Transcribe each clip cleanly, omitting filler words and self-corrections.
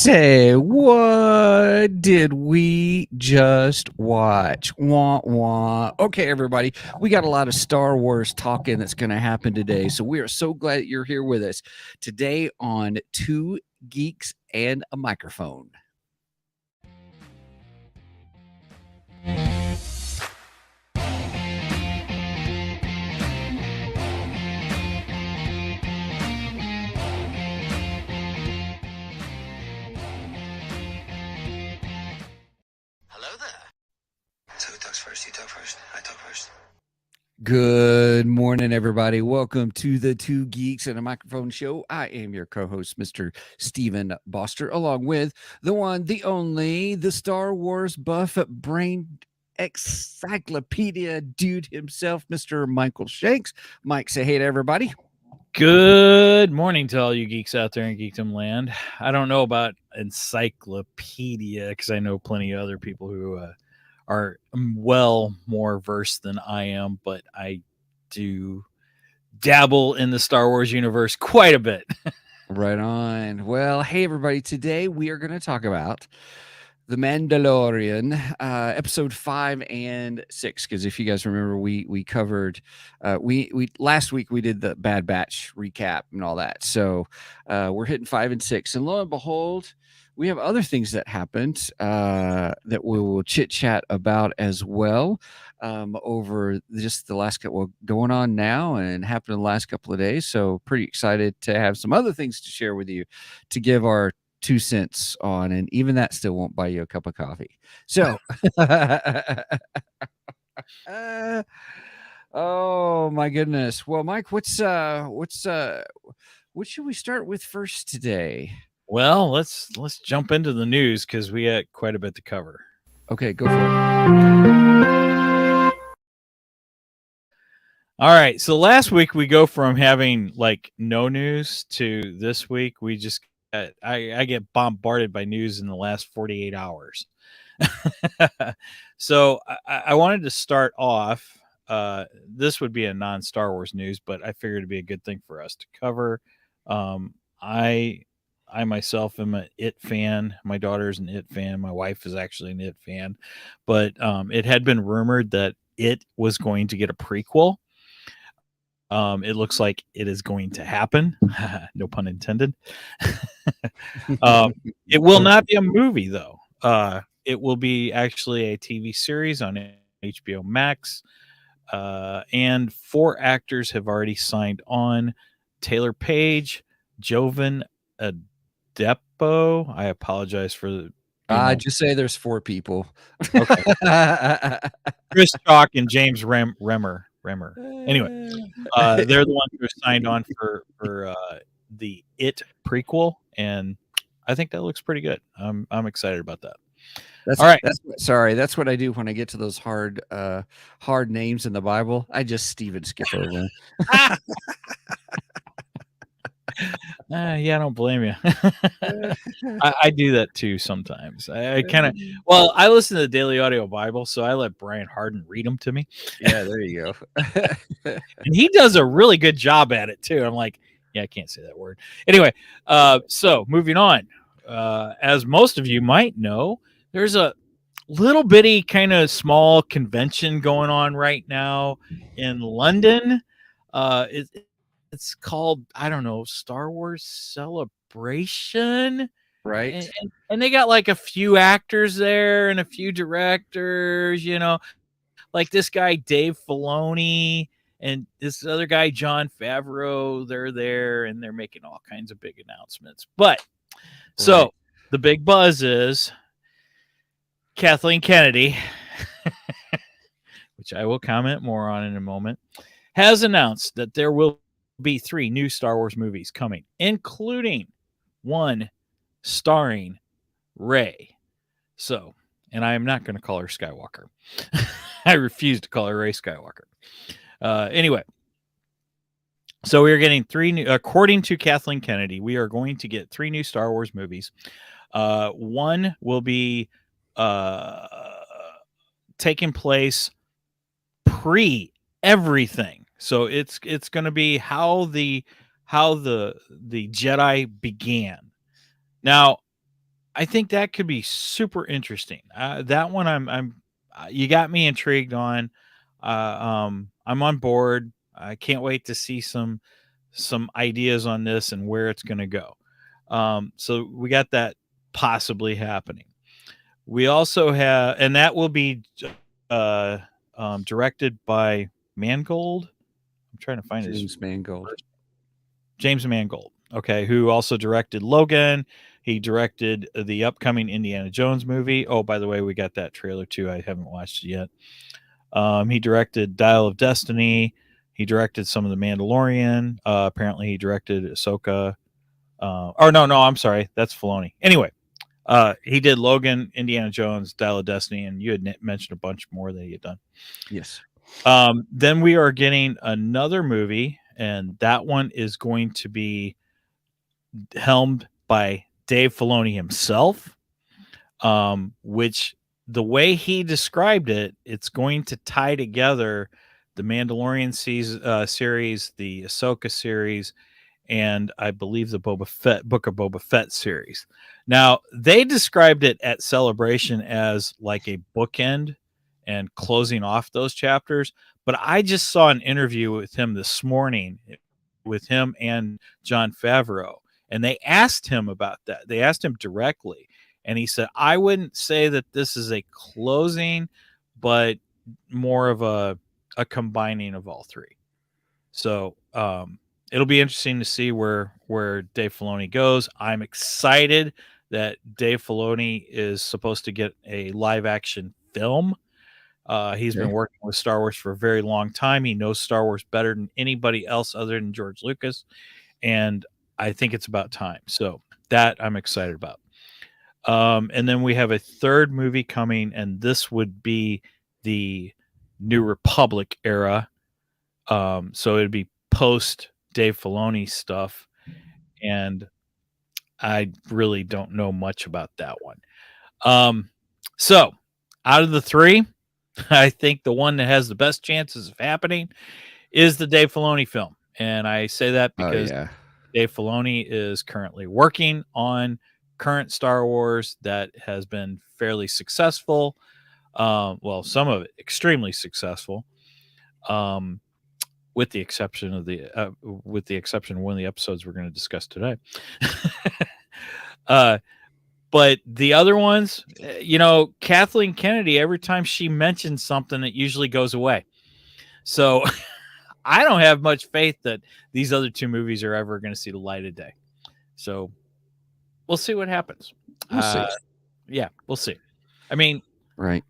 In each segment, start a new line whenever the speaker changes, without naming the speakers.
Say, what did we just watch? Wah, wah. Okay, everybody, we got a lot of Star Wars talking that's going to happen today. So we are so glad that you're here with us today on Two Geeks and a Microphone.
First, you talk first. I talk first.
Good morning, everybody. Welcome to the Two Geeks and a Microphone show. I am your co-host, Mr. Stephen Boster, along with the one, the only, the Star Wars buff brain encyclopedia dude himself, Mr. Michael Shanks. Mike, say hey to everybody.
Good morning to all you geeks out there in Geekdom land. I don't know about encyclopedia because I know plenty of other people who are well more versed than I am, but I do dabble in the Star Wars universe quite a bit.
Right on. Well, hey everybody, today we are going to talk about The Mandalorian, episode 5 and 6, because if you guys remember, we covered we last week we did the Bad Batch recap and all that. So we're hitting 5 and 6, and lo and behold, we have other things that happened that we will chit chat about as well over just the last couple going on now and happened in the last couple of days. So pretty excited to have some other things to share with you to give our 2 cents on, and even that still won't buy you a cup of coffee. So oh my goodness. Well, Mike, what should we start with first today?
Well, let's jump into the news because we got quite a bit to cover.
Okay, go for it.
All right, so last week we go from having like no news to this week we just I get bombarded by news in the last 48 hours. So I wanted to start off. This would be a non-Star Wars news, but I figured it'd be a good thing for us to cover. I myself am an It fan. My daughter's an It fan. My wife is actually an It fan. But it had been rumored that It was going to get a prequel. It looks like it is going to happen. No pun intended. It will not be a movie, though. It will be actually a TV series on HBO Max. And 4 actors have already signed on. Taylor Page, Jovan Adepo. I apologize for
just say there's 4 people.
Okay. Chris Chalk and James Remmer. Anyway, they're the ones who signed on for the It prequel, and I think that looks pretty good. I'm excited about that. All right.
That's what I do when I get to those hard names in the Bible. I just skip over.
Yeah, I don't blame you. I do that too sometimes. I listen to the Daily Audio Bible, so I let Brian Harden read them to me.
Yeah, there you go.
And he does a really good job at it too. I'm like, yeah, I can't say that word. Anyway, so moving on. As most of you might know, there's a little bitty kind of small convention going on right now in London. It's called, I don't know, Star Wars Celebration.
Right.
And they got like a few actors there and a few directors, like this guy, Dave Filoni, and this other guy, Jon Favreau. They're there and they're making all kinds of big announcements. But so the big buzz is Kathleen Kennedy, which I will comment more on in a moment, has announced that there will be 3 new Star Wars movies coming, including one starring Rey. So, and I am not going to call her Skywalker. I refuse to call her Rey Skywalker. Anyway, so we are getting 3 new, according to Kathleen Kennedy, we are going to get 3 new Star Wars movies. One will be taking place pre everything. So it's going to be how the Jedi began. Now, I think that could be super interesting. That one, I'm you got me intrigued on. I'm on board. I can't wait to see some ideas on this and where it's going to go. So we got that possibly happening. We also have, and that will be directed by Mangold. I'm trying to find
James Mangold.
James Mangold. Okay, who also directed Logan. He directed the upcoming Indiana Jones movie. Oh, by the way, we got that trailer too. I haven't watched it yet. He directed Dial of Destiny. He directed some of the Mandalorian. Apparently, he directed Ahsoka. No, I'm sorry, that's Filoni. Anyway, he did Logan, Indiana Jones, Dial of Destiny, and you had mentioned a bunch more that he had done.
Yes.
Then we are getting another movie, and that one is going to be helmed by Dave Filoni himself, which the way he described it, it's going to tie together the Mandalorian series, the Ahsoka series, and I believe the Book of Boba Fett series. Now, they described it at Celebration as like a bookend and closing off those chapters, but I just saw an interview with him this morning with him and Jon Favreau, and they asked him about that. They asked him directly, and he said, I wouldn't say that this is a closing, but more of a combining of all three. So it'll be interesting to see where Dave Filoni goes. I'm excited that Dave Filoni is supposed to get a live action film. He's been working with Star Wars for a very long time. He knows Star Wars better than anybody else other than George Lucas. And I think it's about time. So that I'm excited about. And then we have a third movie coming, and this would be the New Republic era. So it'd be post Dave Filoni stuff. And I really don't know much about that one. So out of the three, I think the one that has the best chances of happening is the Dave Filoni film. And I say that because Dave Filoni is currently working on current Star Wars that has been fairly successful. Well, some of it extremely successful. With the exception of one of the episodes we're going to discuss today. But the other ones, Kathleen Kennedy, every time she mentions something, it usually goes away. So I don't have much faith that these other two movies are ever going to see the light of day. So we'll see what happens.
We'll see.
Yeah, we'll see. I mean,
right.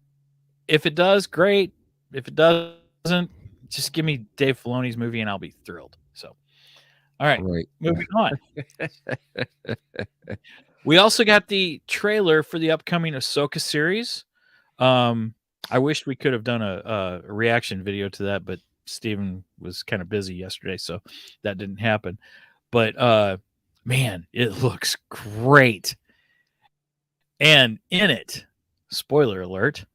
If it does, great. If it doesn't, just give me Dave Filoni's movie and I'll be thrilled. So, all right. Moving on. We also got the trailer for the upcoming Ahsoka series. I wish we could have done a reaction video to that, but Steven was kind of busy yesterday, so that didn't happen. But man, it looks great. And in it, spoiler alert,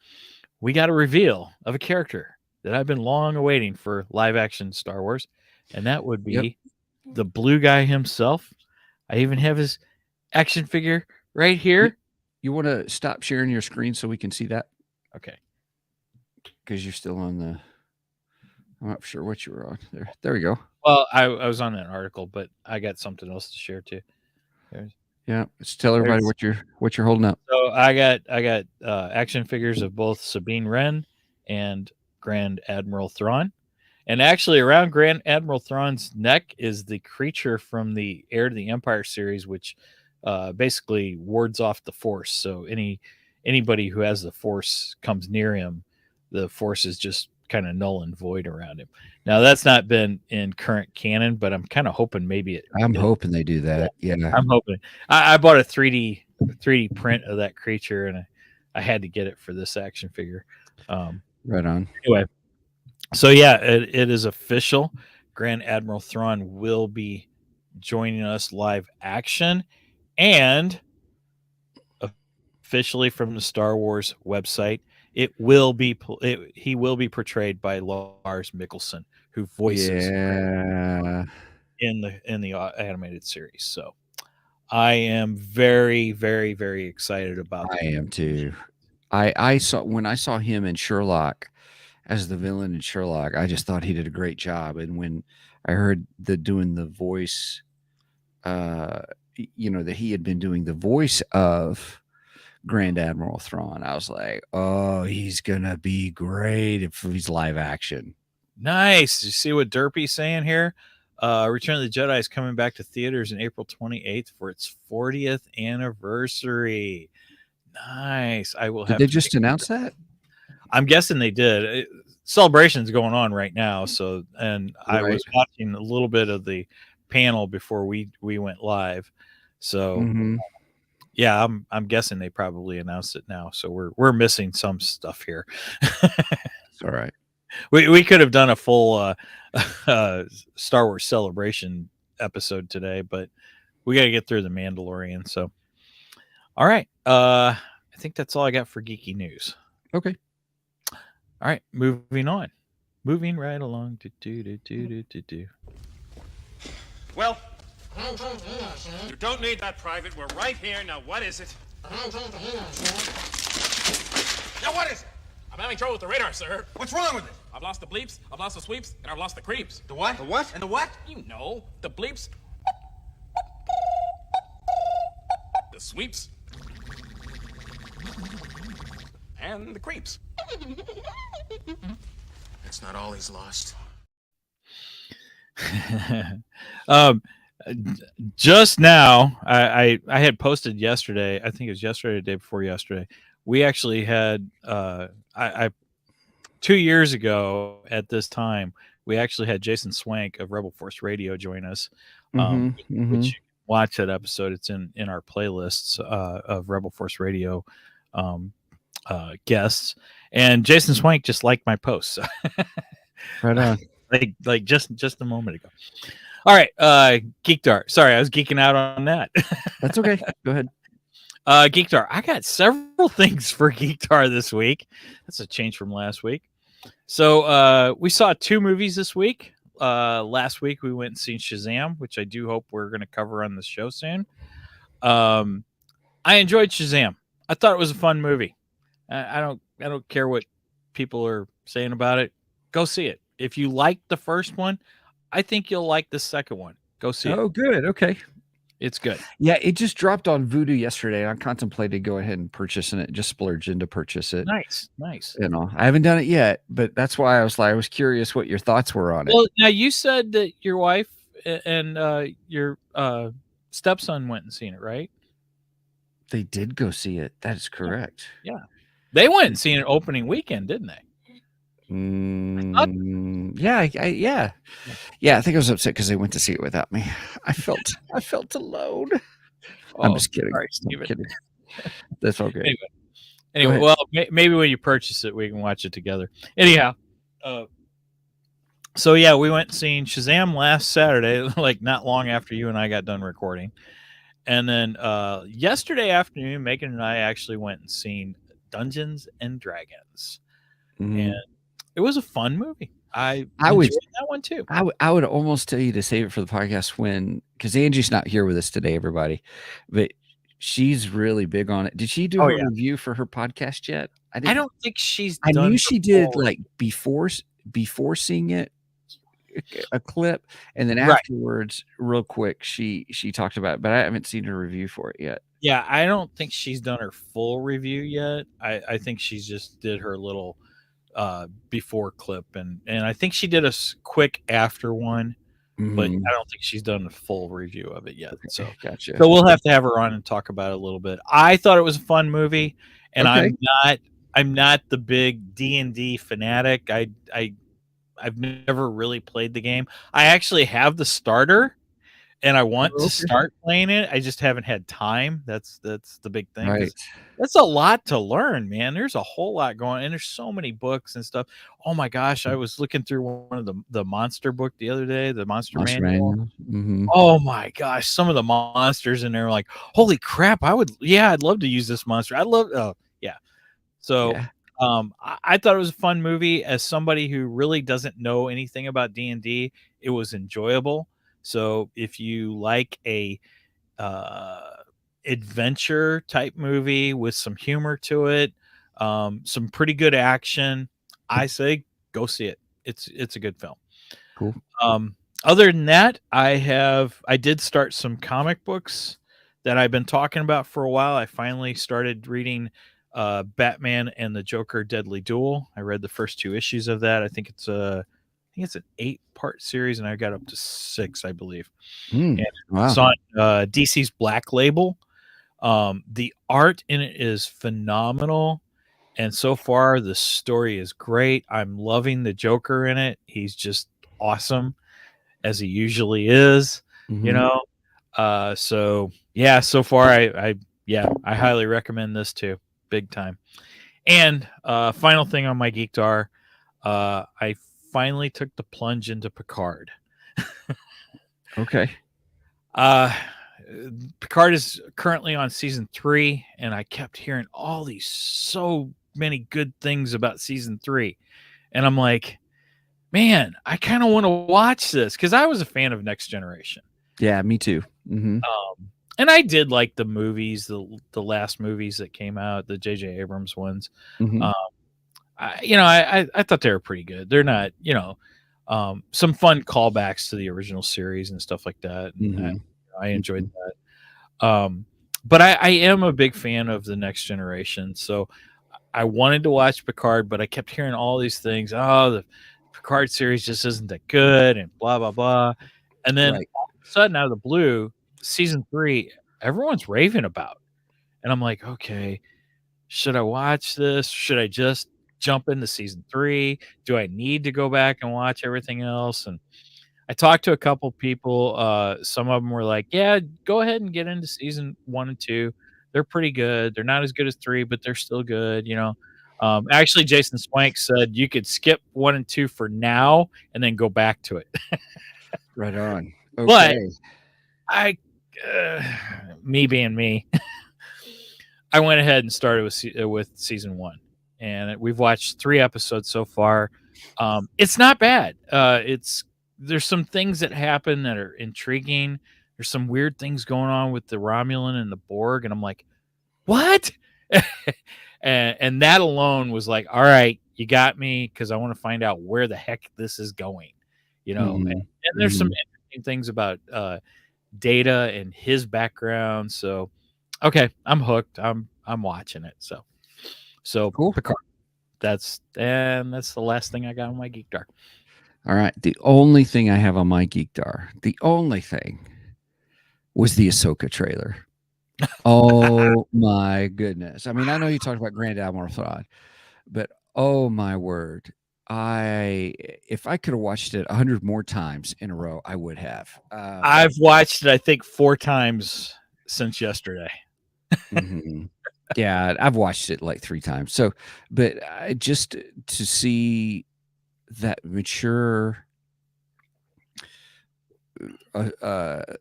we got a reveal of a character that I've been long awaiting for live action Star Wars, and that would be the blue guy himself. I even have his action figure right here.
You want to stop sharing your screen so we can see that?
Okay.
Because you're still on the... I'm not sure what you were on. There we go.
Well, I was on an article, but I got something else to share too.
Let's tell everybody what you're holding up.
So I got action figures of both Sabine Wren and Grand Admiral Thrawn. And actually around Grand Admiral Thrawn's neck is the creature from the Heir to the Empire series, which basically wards off the Force. So anybody who has the Force comes near him, the Force is just kind of null and void around him. Now that's not been in current canon, but I'm kind of hoping maybe
I'm hoping they do that. Yeah.
I'm hoping. I bought a 3D print of that creature, and I had to get it for this action figure.
Right on.
Anyway, so yeah, it is official. Grand Admiral Thrawn will be joining us live action, and officially from the Star Wars website, he will be portrayed by Lars Mikkelsen, who voices in the animated series. So I am very, very, very excited about.
I am too. I saw when I saw him in Sherlock as the villain in Sherlock, I just thought he did a great job. And when I heard doing the voice, that he had been doing the voice of Grand Admiral Thrawn, I was like, oh, he's gonna be great if he's live action.
Nice. You see what Derpy's saying here? Return of the Jedi is coming back to theaters on April 28th for its 40th anniversary. Nice. I will
Did
have
they
to
just announce that?
I'm guessing they did. Celebration's going on right now, so I
Right.
was watching a little bit of the panel before we went live. So yeah, I'm guessing they probably announced it now. So we're missing some stuff here.
It's all right.
We could have done a full Star Wars celebration episode today, but we got to get through the Mandalorian. So, all right, I think that's all I got for geeky news.
Okay.
All right, moving on, moving right along.
Well, you don't need that, Private. We're right here. Now, what is it? Now, what is it?
I'm having trouble with the radar, sir.
What's wrong with it?
I've lost the bleeps, I've lost the sweeps, and I've lost the creeps.
The what? The what? And the what?
You know, the bleeps, the sweeps, and the creeps.
That's not all he's lost.
Just now, I had posted yesterday. I think it was yesterday, the day before yesterday. We actually had I 2 years ago at this time, we actually had Jason Swank of Rebel Force Radio join us. Which you can watch that episode. It's in our playlists of Rebel Force Radio guests. And Jason Swank just liked my post. So
Right on.
like just a moment ago. All right, Geek Dart. Sorry, I was geeking out on that.
That's okay. Go ahead.
Geek Dart. I got several things for Geek Dart this week. That's a change from last week. So we saw 2 movies this week. Last week we went and seen Shazam, which I do hope we're going to cover on the show soon. I enjoyed Shazam. I thought it was a fun movie. I don't care what people are saying about it. Go see it. If you liked the first one, I think you'll like the second one. Go see it.
Oh, good. Okay.
It's good.
Yeah, it just dropped on Vudu yesterday. I contemplated go ahead and purchasing it, just splurge in to purchase it.
Nice.
I haven't done it yet, but that's why I was curious what your thoughts were on it.
Well, now you said that your wife and your stepson went and seen it, right?
They did go see it. That is correct.
Yeah. They went and seen it opening weekend, didn't they?
Yeah. I think I was upset because they went to see it without me. I felt alone. I'm just kidding.
Sorry,
I'm kidding. That's all good.
Anyway, well, maybe when you purchase it, we can watch it together. Anyhow, so yeah, we went and seen Shazam last Saturday, like not long after you and I got done recording. And then yesterday afternoon, Megan and I actually went and seen Dungeons and Dragons. And it was a fun movie. I enjoyed that one too.
I would almost tell you to save it for the podcast because Angie's not here with us today, everybody, but she's really big on it. Did she do a review for her podcast yet?
I don't think she's.
I knew she did like before seeing it, a clip, and then afterwards, real quick, she talked about it, but I haven't seen her review for it yet.
Yeah, I don't think she's done her full review yet. I think she's just did her little before clip, and I think she did a quick after one, but I don't think she's done a full review of it yet. So
gotcha.
So we'll have to have her on and talk about it a little bit. I thought it was a fun movie, and I'm not the big D&D fanatic. I've never really played the game. I actually have the starter, and I want to start playing it. I just haven't had time. That's the big thing.
Right.
That's a lot to learn, man. There's a whole lot going on, and there's so many books and stuff. Oh my gosh, I was looking through one of the monster book the other day, the Monster Manual. Oh my gosh, some of the monsters in there are like, holy crap! I'd love to use this monster. So I thought it was a fun movie. As somebody who really doesn't know anything about D&D, it was enjoyable. So if you like a adventure type movie with some humor to it, some pretty good action. I say go see it. It's a good film.
Cool.
Other than that, I did start some comic books that I've been talking about for a while. I finally started reading Batman and the Joker Deadly Duel. I read the first 2 issues of that. I think it's an 8-part series, and I got up to 6, I believe. And
Wow.
it's on DC's Black Label. The art in it is phenomenal, and so far the story is great. I'm loving the Joker in it. He's just awesome, as he usually is, you know. So yeah, so far I highly recommend this too, big time. And final thing on my Geekdar, I finally took the plunge into Picard.
Okay.
Picard is currently on season 3, and I kept hearing so many good things about season 3, and I'm like, man, I kind of want to watch this because I was a fan of Next Generation.
Yeah, me too.
And I did like the movies, the last movies that came out, the J.J. Abrams ones. I thought they were pretty good. They're not, some fun callbacks to the original series and stuff like that. And I enjoyed that. But I am a big fan of the Next Generation, so I wanted to watch Picard, but I kept hearing all these things. Oh, the Picard series just isn't that good, and blah blah blah. And then all of a sudden, out of the blue, season 3, everyone's raving about, and I'm like, okay, should I watch this? Should I just jump into season 3? Do I need to go back and watch everything else? And I talked to a couple people. Some of them were like, yeah, go ahead and get into season 1 and 2. They're pretty good. They're not as good as 3, but they're still good, Actually, Jason Swank said you could skip 1 and 2 for now and then go back to it.
Right on. Okay.
But me being me, I went ahead and started with season 1, and we've watched 3 episodes so far. It's not bad. There's some things that happen that are intriguing. There's some weird things going on with the Romulan and the Borg, and I'm like, what? and that alone was like, all right, you got me, because I want to find out where the heck this is going, And there's some interesting things about Data and his background. So, okay, I'm hooked. I'm watching it. So
Cool.
Picard. That's the last thing I got on my Geekdar.
All right. The only thing I have on my Geekdar, the only thing, was the Ahsoka trailer. Oh my goodness. I mean, I know you talked about Grand Admiral Thrawn, but oh my word. If I could have watched it 100 more times in a row, I would have.
I've watched it, I think, 4 times since yesterday.
Yeah, I've watched it like 3 times. So, but just to see that mature a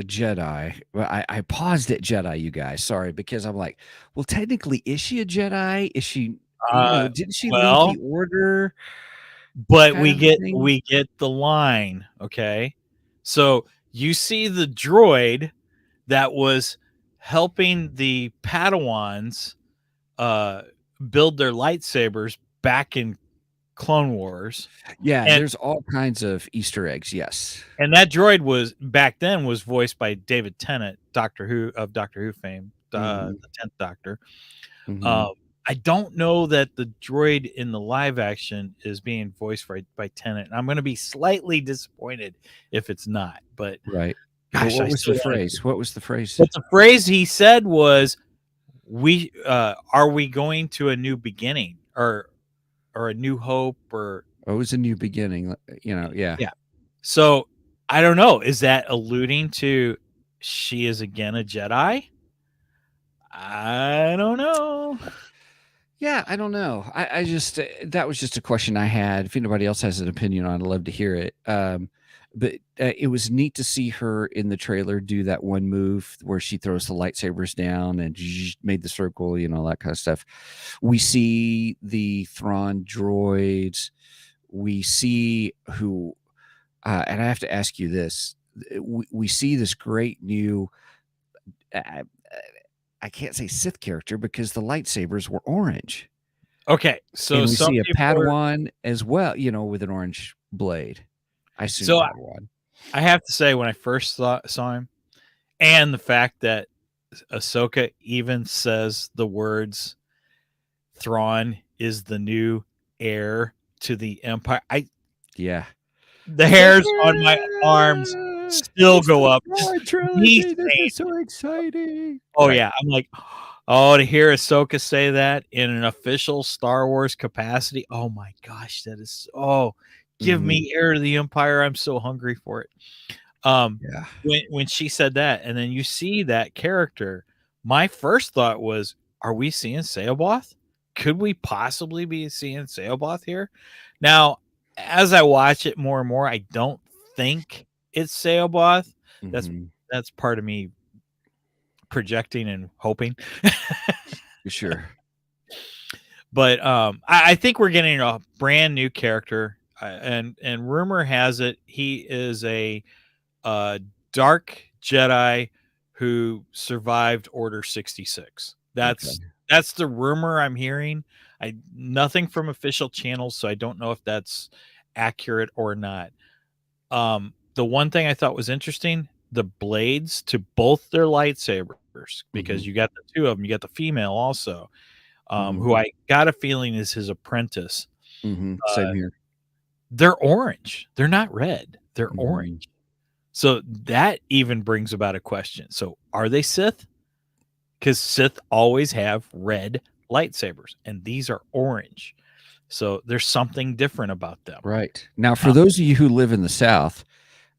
Jedi. Well, I paused at Jedi, you guys. Sorry, because I'm like, well, technically, is she a Jedi? Is she? Didn't she leave the Order?
But we get the line. Okay, so you see the droid that was helping the Padawans build their lightsabers back in Clone Wars.
Yeah, there's all kinds of Easter eggs. Yes,
and that droid was back then was voiced by David Tennant, Doctor Who fame, the 10th Doctor. I don't know that the droid in the live action is being voiced by Tennant. I'm going to be slightly disappointed if it's not. But
right,
gosh,
what was the phrase? What was the phrase?
But the phrase he said was, "We are we going to a new beginning or a new hope or."
Oh, it was a new beginning, yeah.
So I don't know. Is that alluding to she is again a Jedi? I don't know.
Yeah, I don't know. I just that was just a question I had. If anybody else has an opinion on it, I'd love to hear it. But it was neat to see her in the trailer do that one move where she throws the lightsabers down and made the circle, that kind of stuff. We see the Thrawn droids. We see who, and I have to ask you this: we see this great new. Uh, I can't say Sith character because the lightsabers were orange,
Okay, so
and we
some
see a
people are,
Padawan as well. With an orange blade. I assume
so
Padawan.
I have to say when I first saw him, and the fact that Ahsoka even says the words Thrawn is the new heir to the Empire.
Yeah.
The hairs on my arms still go up. Just me
Trilogy. This
saying,
is so exciting.
oh
Right.
yeah, I'm like, oh, to hear Ahsoka say that in an official Star Wars capacity. Oh my gosh, that is give me heir to the Empire. I'm so hungry for it.
Yeah.
When she said that, and then you see that character, my first thought was, are we seeing Saoboth? Could we possibly be seeing Saoboth here? Now, as I watch it more and more, I don't think it's Saoboth.
Mhm.
That's part of me projecting and hoping.
Sure.
But I think we're getting a brand new character, and rumor has it he is a dark Jedi who survived Order 66. That's the rumor I'm hearing. Nothing from official channels, so I don't know if that's accurate or not. The one thing I thought was interesting, the blades to both their lightsabers, because you got the two of them, you got the female also, who I got a feeling is his apprentice.
Same here.
They're orange. They're not red. They're
Mhm.
orange. So that even brings about a question. So are they Sith? Because Sith always have red lightsabers, and these are orange. So there's something different about them.
Right. Now, for those of you who live in the South,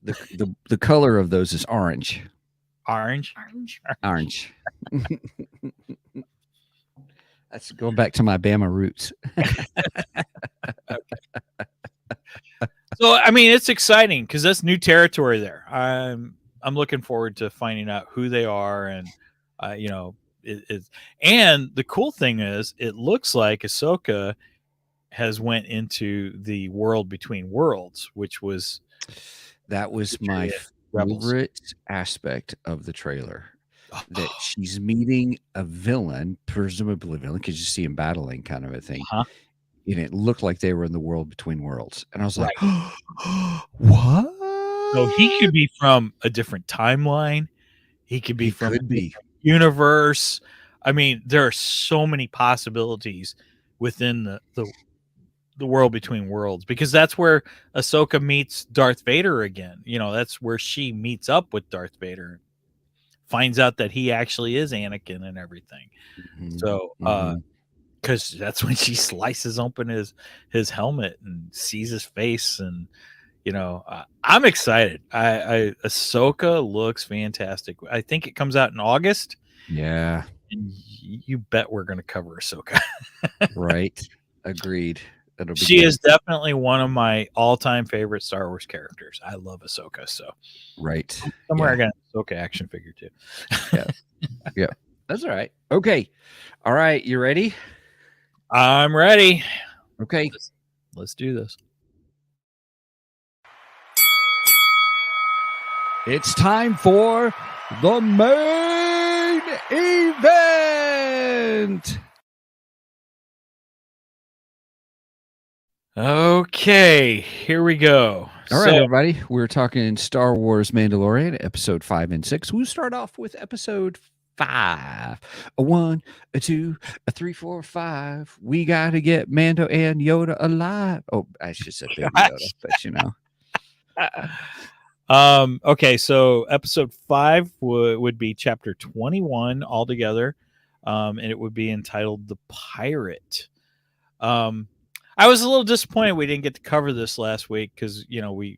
the color of those is orange.
Orange.
Orange. That's going back to my Bama roots.
So I mean, it's exciting because that's new territory there. I'm looking forward to finding out who they are, and and the cool thing is, it looks like Ahsoka has went into the world between worlds, which was
my favorite aspect of the trailer. That she's meeting a villain, presumably a villain, because you see him battling, kind of a thing. And it looked like they were in the world between worlds, and I was like, "What?"
So he could be from a different timeline. He could be from a different universe. I mean, there are so many possibilities within the world between worlds, because that's where Ahsoka meets Darth Vader again. That's where she meets up with Darth Vader, finds out that he actually is Anakin and everything. So, because that's when she slices open his helmet and sees his face, and I'm excited. Ahsoka looks fantastic. I think it comes out in August.
Yeah,
and you bet we're going to cover Ahsoka.
Right. Agreed.
She is definitely one of my all-time favorite Star Wars characters. I love Ahsoka. So,
right.
Somewhere I got an Ahsoka action figure too.
Yeah. That's all right. Okay. All right. You ready?
I'm ready.
Okay.
Let's do this.
It's time for the main event.
Okay, here we go.
All right, everybody. We're talking Star Wars Mandalorian, episode 5 and 6. We'll start off with episode 5. A 1, a 2, a 3, 4, 5. We got to get Mando and Yoda alive. Oh, I should say Baby Yoda, but
Okay, so episode 5 would be chapter 21 altogether, and it would be entitled The Pirate. I was a little disappointed we didn't get to cover this last week because we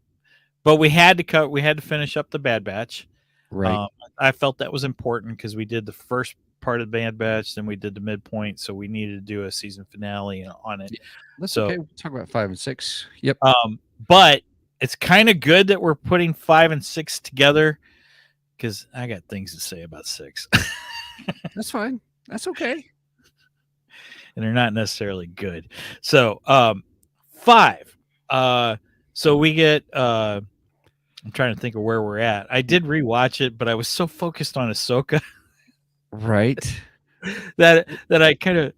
had to finish up the Bad Batch.
Right.
I felt that was important because we did the first part of the Bad Batch, then we did the midpoint, so we needed to do a season finale on it.
That's okay. We'll talk about 5 and 6. Yep.
But it's kind of good that we're putting 5 and 6 together because I got things to say about 6.
That's fine. That's okay.
And they're not necessarily good. So 5. So we get I'm trying to think of where we're at. I did rewatch it, but I was so focused on Ahsoka
Right.
that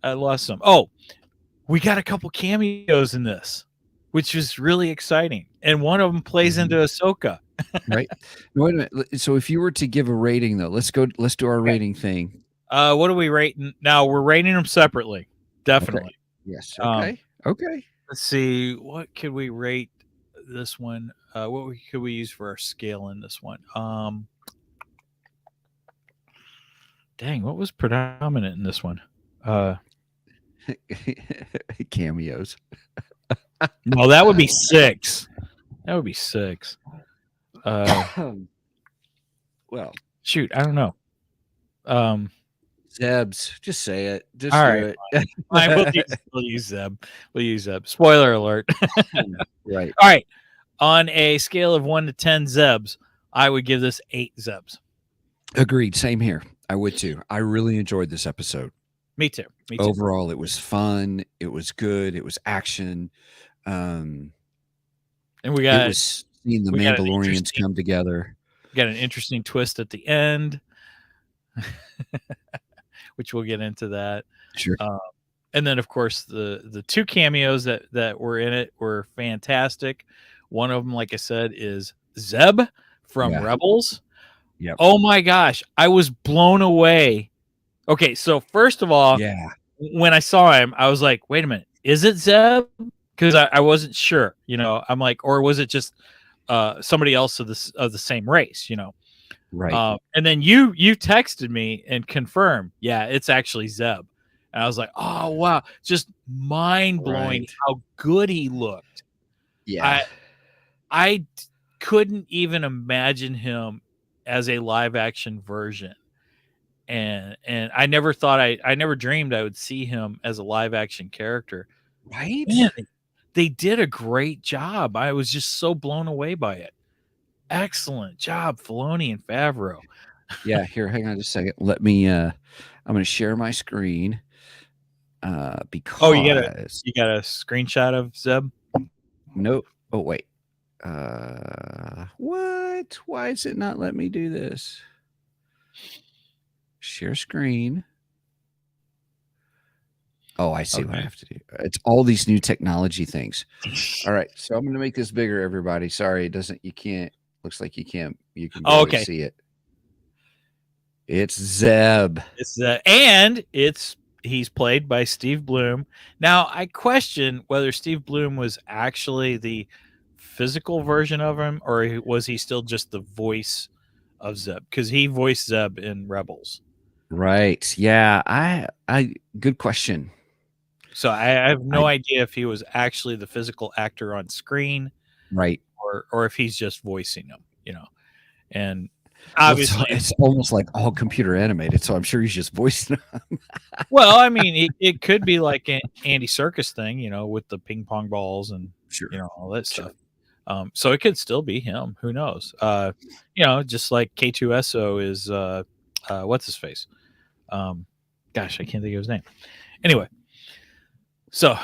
I lost some. Oh, we got a couple cameos in this, which was really exciting, and one of them plays into Ahsoka.
Right. No, wait a minute. So if you were to give a rating, though, let's do our rating thing.
What are we rating now? We're rating them separately, definitely.
Yes.
Um,
Okay. Okay.
Let's see, what could we rate this one? Could we use for our scale in this one? Dang, what was predominant in this one?
Cameos.
No, that would be 6. That would be 6.
Well,
Shoot, I don't know.
Zebs. Just say it. Just
All
do
right, fine, we'll use Zeb. We'll use Zeb. Spoiler alert.
it. Right.
All right. On a scale of 1 to 10 Zebs, I would give this 8 Zebs.
Agreed. Same here. I would too. I really enjoyed this episode.
Me too. Me too.
Overall, it was fun. It was good. It was action.
And
It was seeing the
we got an
Mandalorians
interesting-
come together.
got an interesting twist at the end, which we'll get into that.
Sure.
And then, of course, the 2 cameos that were in it were fantastic. One of them, like I said, is Zeb from
Yeah.
Rebels.
Yep.
Oh my gosh, I was blown away. Okay, so first of all,
Yeah.
when I saw him, I was like, wait a minute, is it Zeb? Because I wasn't sure, I'm like, or was it just somebody else of the same race,
Right.
and then you texted me and confirmed, yeah, it's actually Zeb. And I was like, oh wow, just mind blowing
Right.
how good he looked.
Yeah.
I couldn't even imagine him as a live action version. And I never thought I never dreamed I would see him as a live action character.
Right.
Man, they did a great job. I was just so blown away by it. Excellent job, Filoni and Favreau.
Yeah. Here, hang on just a second. Let me. I'm going to share my screen. Because
You got a screenshot of Zeb?
Nope. Oh wait. What? Why is it not letting me do this? Share screen. Oh, I see what I
Okay.
have to do. It's all these new technology things. All right, so I'm going to make this bigger, everybody. Sorry, it doesn't. You can't. Looks like you can't. You can barely
Okay.
see it. It's Zeb.
It's he's played by Steve Bloom. Now, I question whether Steve Bloom was actually the physical version of him, or was he still just the voice of Zeb? Because he voiced Zeb in Rebels.
Right. Yeah. I. Good question.
So I have no idea if he was actually the physical actor on screen,
Right.
or if he's just voicing him. And
Well,
obviously,
it's almost like all computer animated, so I'm sure he's just voicing them.
well, I mean, it could be like an Andy Serkis thing, with the ping pong balls and
Sure.
all that stuff. So it could still be him. Who knows? Just like K2SO is what's his face? Gosh, I can't think of his name. Anyway, so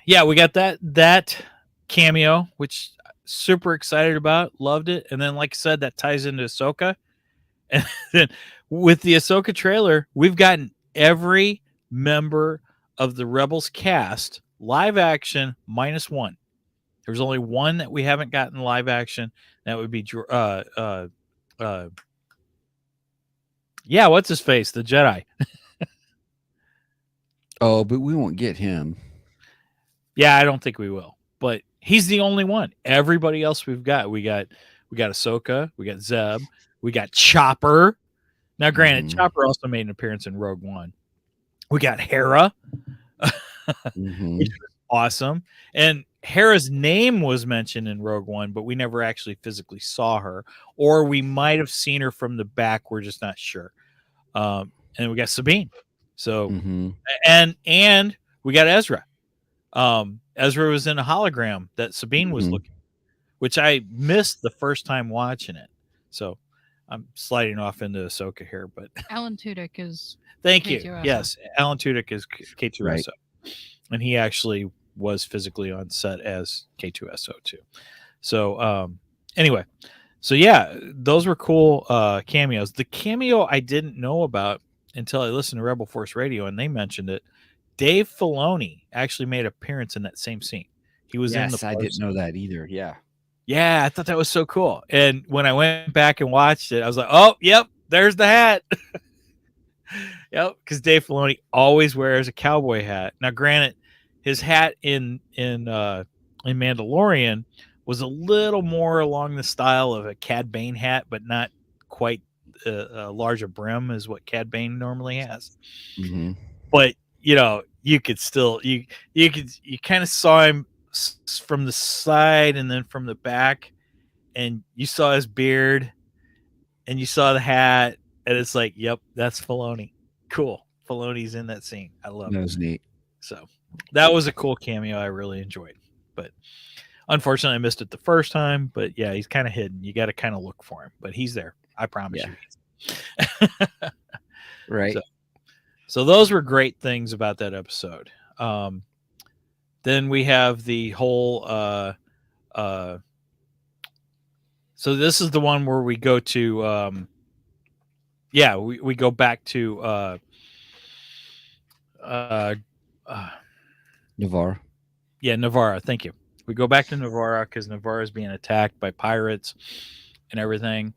yeah, we got that cameo, which super excited about, loved it. And then, like I said, that ties into Ahsoka. And then with the Ahsoka trailer, we've gotten every member of the Rebels cast live action -1. There's only one that we haven't gotten live action. That would be yeah, what's his face? The Jedi.
Oh, but we won't get him.
Yeah, I don't think we will. But he's the only one. Everybody else we got Ahsoka, we got Zeb, we got Chopper. Now, granted, Chopper also made an appearance in Rogue One. We got Hera,
Mhm.
which was awesome. And Hera's name was mentioned in Rogue One, but we never actually physically saw her, or we might have seen her from the back. We're just not sure. And we got Sabine. So,
Mhm.
and we got Ezra. Ezra was in a hologram that Sabine was
Mhm.
looking, which I missed the first time watching it. So I'm sliding off into Ahsoka here, but
Alan Tudyk is
thank you.
K2SO.
Yes, Alan Tudyk is K2SO, and he actually was physically on set as K2SO too. So Anyway, so yeah, those were cool cameos. The cameo I didn't know about until I listened to Rebel Force Radio and they mentioned it. Dave Filoni actually made an appearance in that same scene. He was in the
Yes, I
bar
didn't know
scene.
that either. Yeah.
Yeah, I thought that was so cool. And when I went back and watched it, I was like, "Oh, yep, there's the hat." Yep, because Dave Filoni always wears a cowboy hat. Now, granted, his hat in Mandalorian was a little more along the style of a Cad Bane hat, but not quite a larger brim as what Cad Bane normally has.
Mm-hmm.
But you could still you kind of saw him from the side and then from the back, and you saw his beard, and you saw the hat, and it's like, yep, that's Filoni. Cool. Filoni's in that scene. I love
That
it.
was neat.
So that was a cool cameo I really enjoyed. But unfortunately I missed it the first time. But yeah, he's kind of hidden. You got to kind of look for him. But he's there. I promise you.
Right.
So those were great things about that episode. Then we have the whole so this is the one where we go to we go back to
Navarre.
Yeah, Navarra. Thank you. We go back to Navarra because Navarra is being attacked by pirates and everything.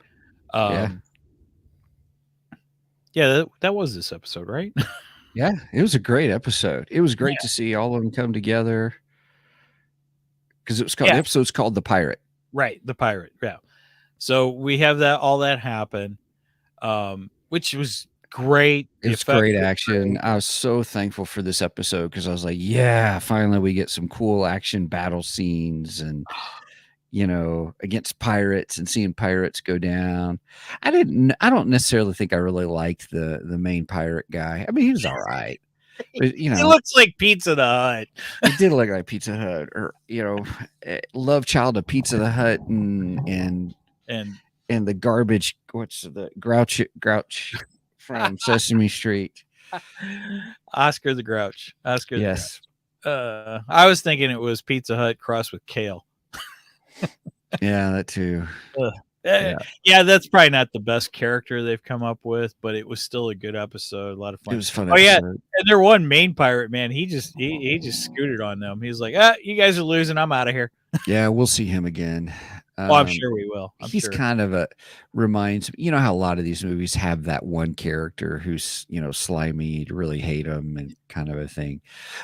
Yeah.
Yeah, that was this episode, right?
Yeah, it was a great episode. It was great to see all of them come together because it was called the episode's called The Pirate.
Right, The Pirate. Yeah. So we have all that happen, which was great.
It was great action. I was so thankful for this episode because I was like, yeah, finally we get some cool action battle scenes and against pirates and seeing pirates go down. I don't necessarily think I really liked the main pirate guy. I mean, he was all right. But,
he looks like Pizza the Hut.
He did look like Pizza Hut, or love child of Pizza the Hut and the garbage. What's the Grouch from Sesame Street?
Oscar the Grouch. Oscar.
Yes.
The Grouch. I was thinking it was Pizza Hut crossed with kale.
Yeah, that too.
Yeah, that's probably not the best character they've come up with, but it was still a good episode. A lot of fun.
It was fun.
Oh yeah, and their one main pirate, man, he just scooted on them. He's like, you guys are losing. I'm out of here.
Yeah, we'll see him again.
I'm sure we will.
He's kind of reminds me, how a lot of these movies have that one character who's, slimy, you really hate him and kind of a thing.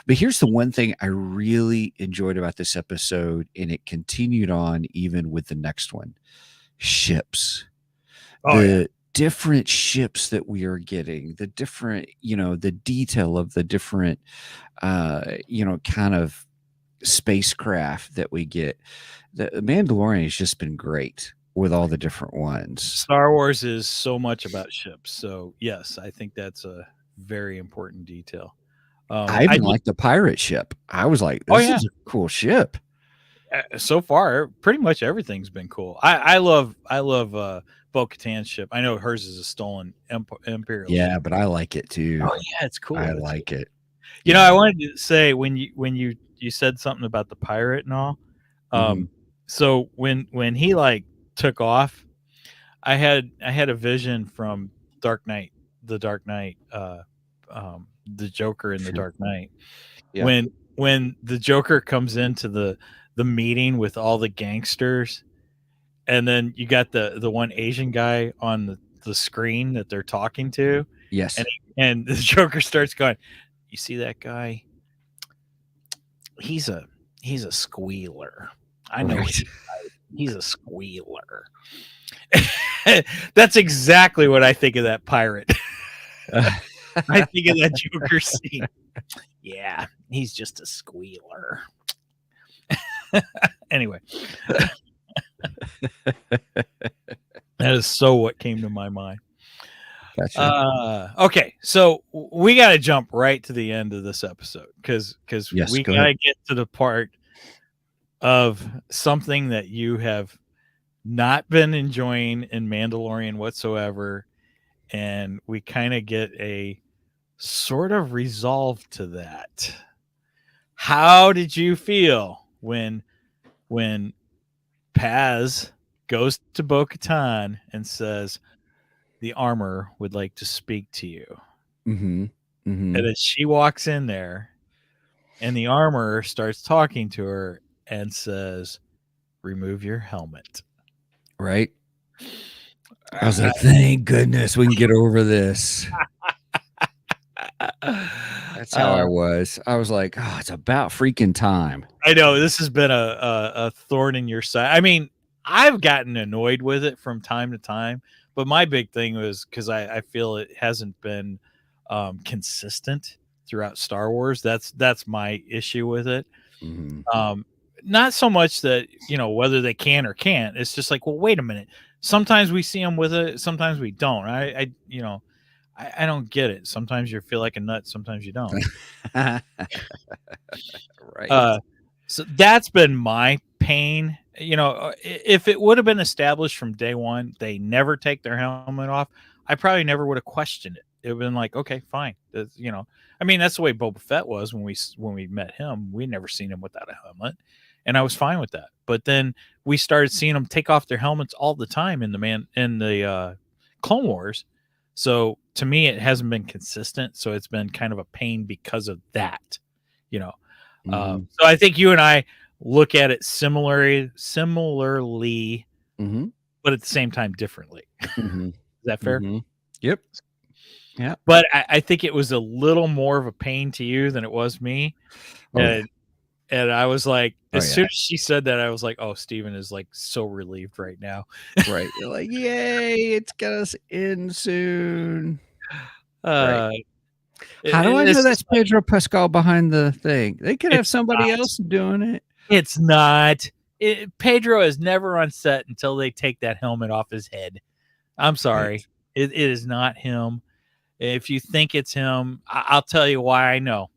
But here's the one thing I really enjoyed about this episode, and it continued on even with the next one. Ships. Different ships that we are getting, the different, the detail of the different, kind of spacecraft that we get. The Mandalorian has just been great with all the different ones.
Star Wars is so much about ships. So yes, I think that's a very important detail.
I even like the pirate ship. I was like, this is a cool ship.
So far, pretty much everything's been cool. I love Bo-Katan's ship. I know hers is a stolen Imperial.
Yeah,
ship.
But I like it too.
Oh yeah, it's cool.
I like it.
I wanted to say when you said something about the pirate and all. So when he took off, I had a vision from Dark Knight, the Dark Knight, the Joker in the Dark Knight. Yeah. When the Joker comes into the meeting with all the gangsters, and then you got the one Asian guy on the screen that they're talking to.
Yes.
And the Joker starts going, you see that guy? He's a squealer. I know. Right. He's a squealer. That's exactly what I think of that pirate. I think of that Joker scene. Yeah, he's just a squealer. Anyway. That is so what came to my mind. Gotcha. Okay, so we got to jump right to the end of this episode because we got to get to the part of something that you have not been enjoying in Mandalorian whatsoever, and we kind of get a sort of resolve to that. How did you feel when Paz goes to Bo-Katan and says, "The armor would like to speak to you."
Mm-hmm. Mm-hmm.
And then she walks in there, and the armor starts talking to her and says, "Remove your helmet."
Right. I was like, thank goodness we can get over this. That's how I was. I was like, oh, it's about freaking time.
I know this has been a thorn in your side. I mean, I've gotten annoyed with it from time to time, but my big thing was because I feel it hasn't been consistent throughout Star Wars. That's my issue with it.
Mm-hmm.
Not so much that, whether they can or can't. It's just like, well, wait a minute. Sometimes we see them with it, sometimes we don't. I don't get it. Sometimes you feel like a nut, sometimes you don't.
Right.
So that's been my pain. If it would have been established from day one, they never take their helmet off, I probably never would have questioned it. It would have been like, okay, fine. I mean, that's the way Boba Fett was when we met him. We never seen him without a helmet, and I was fine with that. But then we started seeing them take off their helmets all the time in the Clone Wars. So to me, it hasn't been consistent. So it's been kind of a pain because of that.
Mm-hmm.
So I think you and I look at it similarly,
Mm-hmm.
but at the same time differently.
Mm-hmm.
Is that fair?
Mm-hmm. Yep. Yeah.
But I think it was a little more of a pain to you than it was me.
Oh, yeah.
And I was like, as
yeah.
soon as she said that, I was like, oh, Steven is like so relieved right now.
Right. You're like, yay, it's gonna end soon.
Right.
How do I know that's Pedro Pascal behind the thing? They could have somebody else doing it.
It's not. Pedro is never on set until they take that helmet off his head. I'm sorry.
Right.
It is not him. If you think it's him, I'll tell you why I know.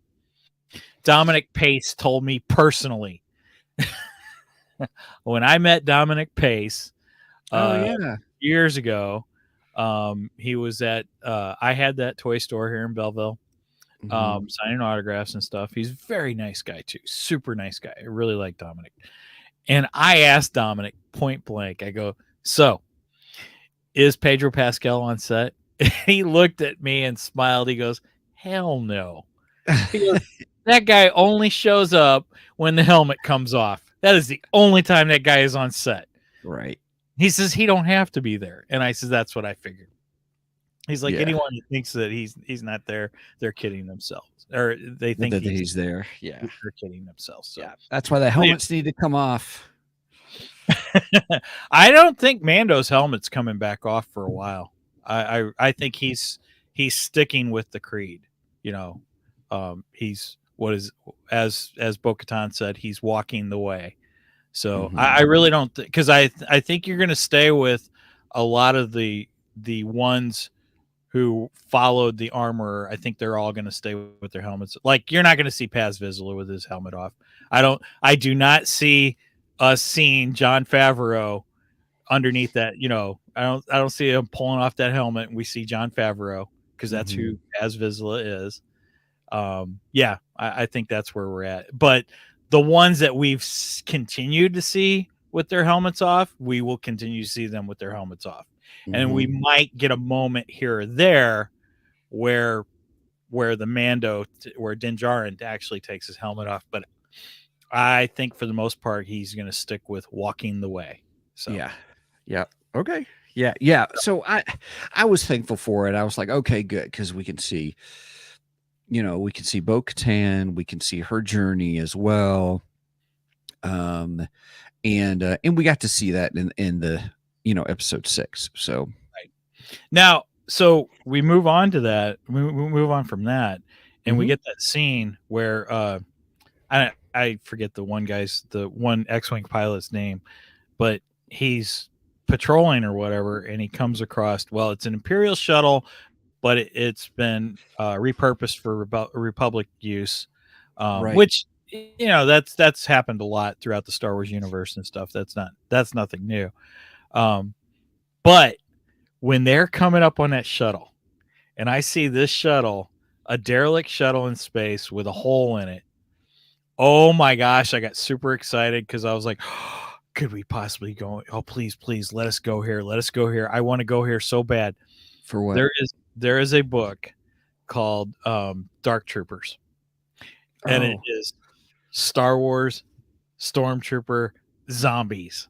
Dominic Pace told me personally. When I met Dominic Pace years ago, he was at I had that toy store here in Belleville, signing autographs and stuff. He's a very nice guy too, super nice guy. I really like Dominic. And I asked Dominic point blank, I go, so is Pedro Pascal on set? He looked at me and smiled. He goes, hell no. He goes, that guy only shows up when the helmet comes off. That is the only time that guy is on set.
Right.
He says he don't have to be there. And I says, that's what I figured. He's like, anyone who thinks that he's not there, they're kidding themselves. Or they think
that he's there. Yeah.
They're kidding themselves. So.
Yeah. That's why the helmets need to come off.
I don't think Mando's helmet's coming back off for a while. I think he's sticking with the creed. He's as Bo-Katan said, he's walking the way. So I really don't because I think you're going to stay with a lot of the ones who followed the armor. I think they're all going to stay with their helmets. Like, you're not going to see Paz Vizsla with his helmet off. I do not see us seeing Jon Favreau underneath that. I don't see him pulling off that helmet and we see Jon Favreau, because that's who Paz Vizsla is. I think that's where we're at. But the ones that we've continued to see with their helmets off, we will continue to see them with their helmets off. And we might get a moment here or there where the Mando, where Din Djarin actually takes his helmet off. But I think for the most part, he's going to stick with walking the way. So
yeah. Okay. Yeah. So I was thankful for it. I was like, okay, good, because we can see, we can see Bo-Katan, we can see her journey as well, and we got to see that in the episode 6. So
now, so we move on to that. We move on from that, and we get that scene where I forget the one X-wing pilot's name, but he's patrolling or whatever, and he comes across, it's an Imperial shuttle, but it's been repurposed for Republic use, which that's happened a lot throughout the Star Wars universe and stuff. That's nothing new. But when they're coming up on that shuttle, and I see this shuttle, a derelict shuttle in space with a hole in it, oh my gosh, I got super excited because I was like, could we possibly go? Oh, please, please, let us go here. Let us go here. I want to go here so bad.
For what?
There is a book called Dark Troopers, and it
Oh.
is Star Wars Stormtrooper zombies.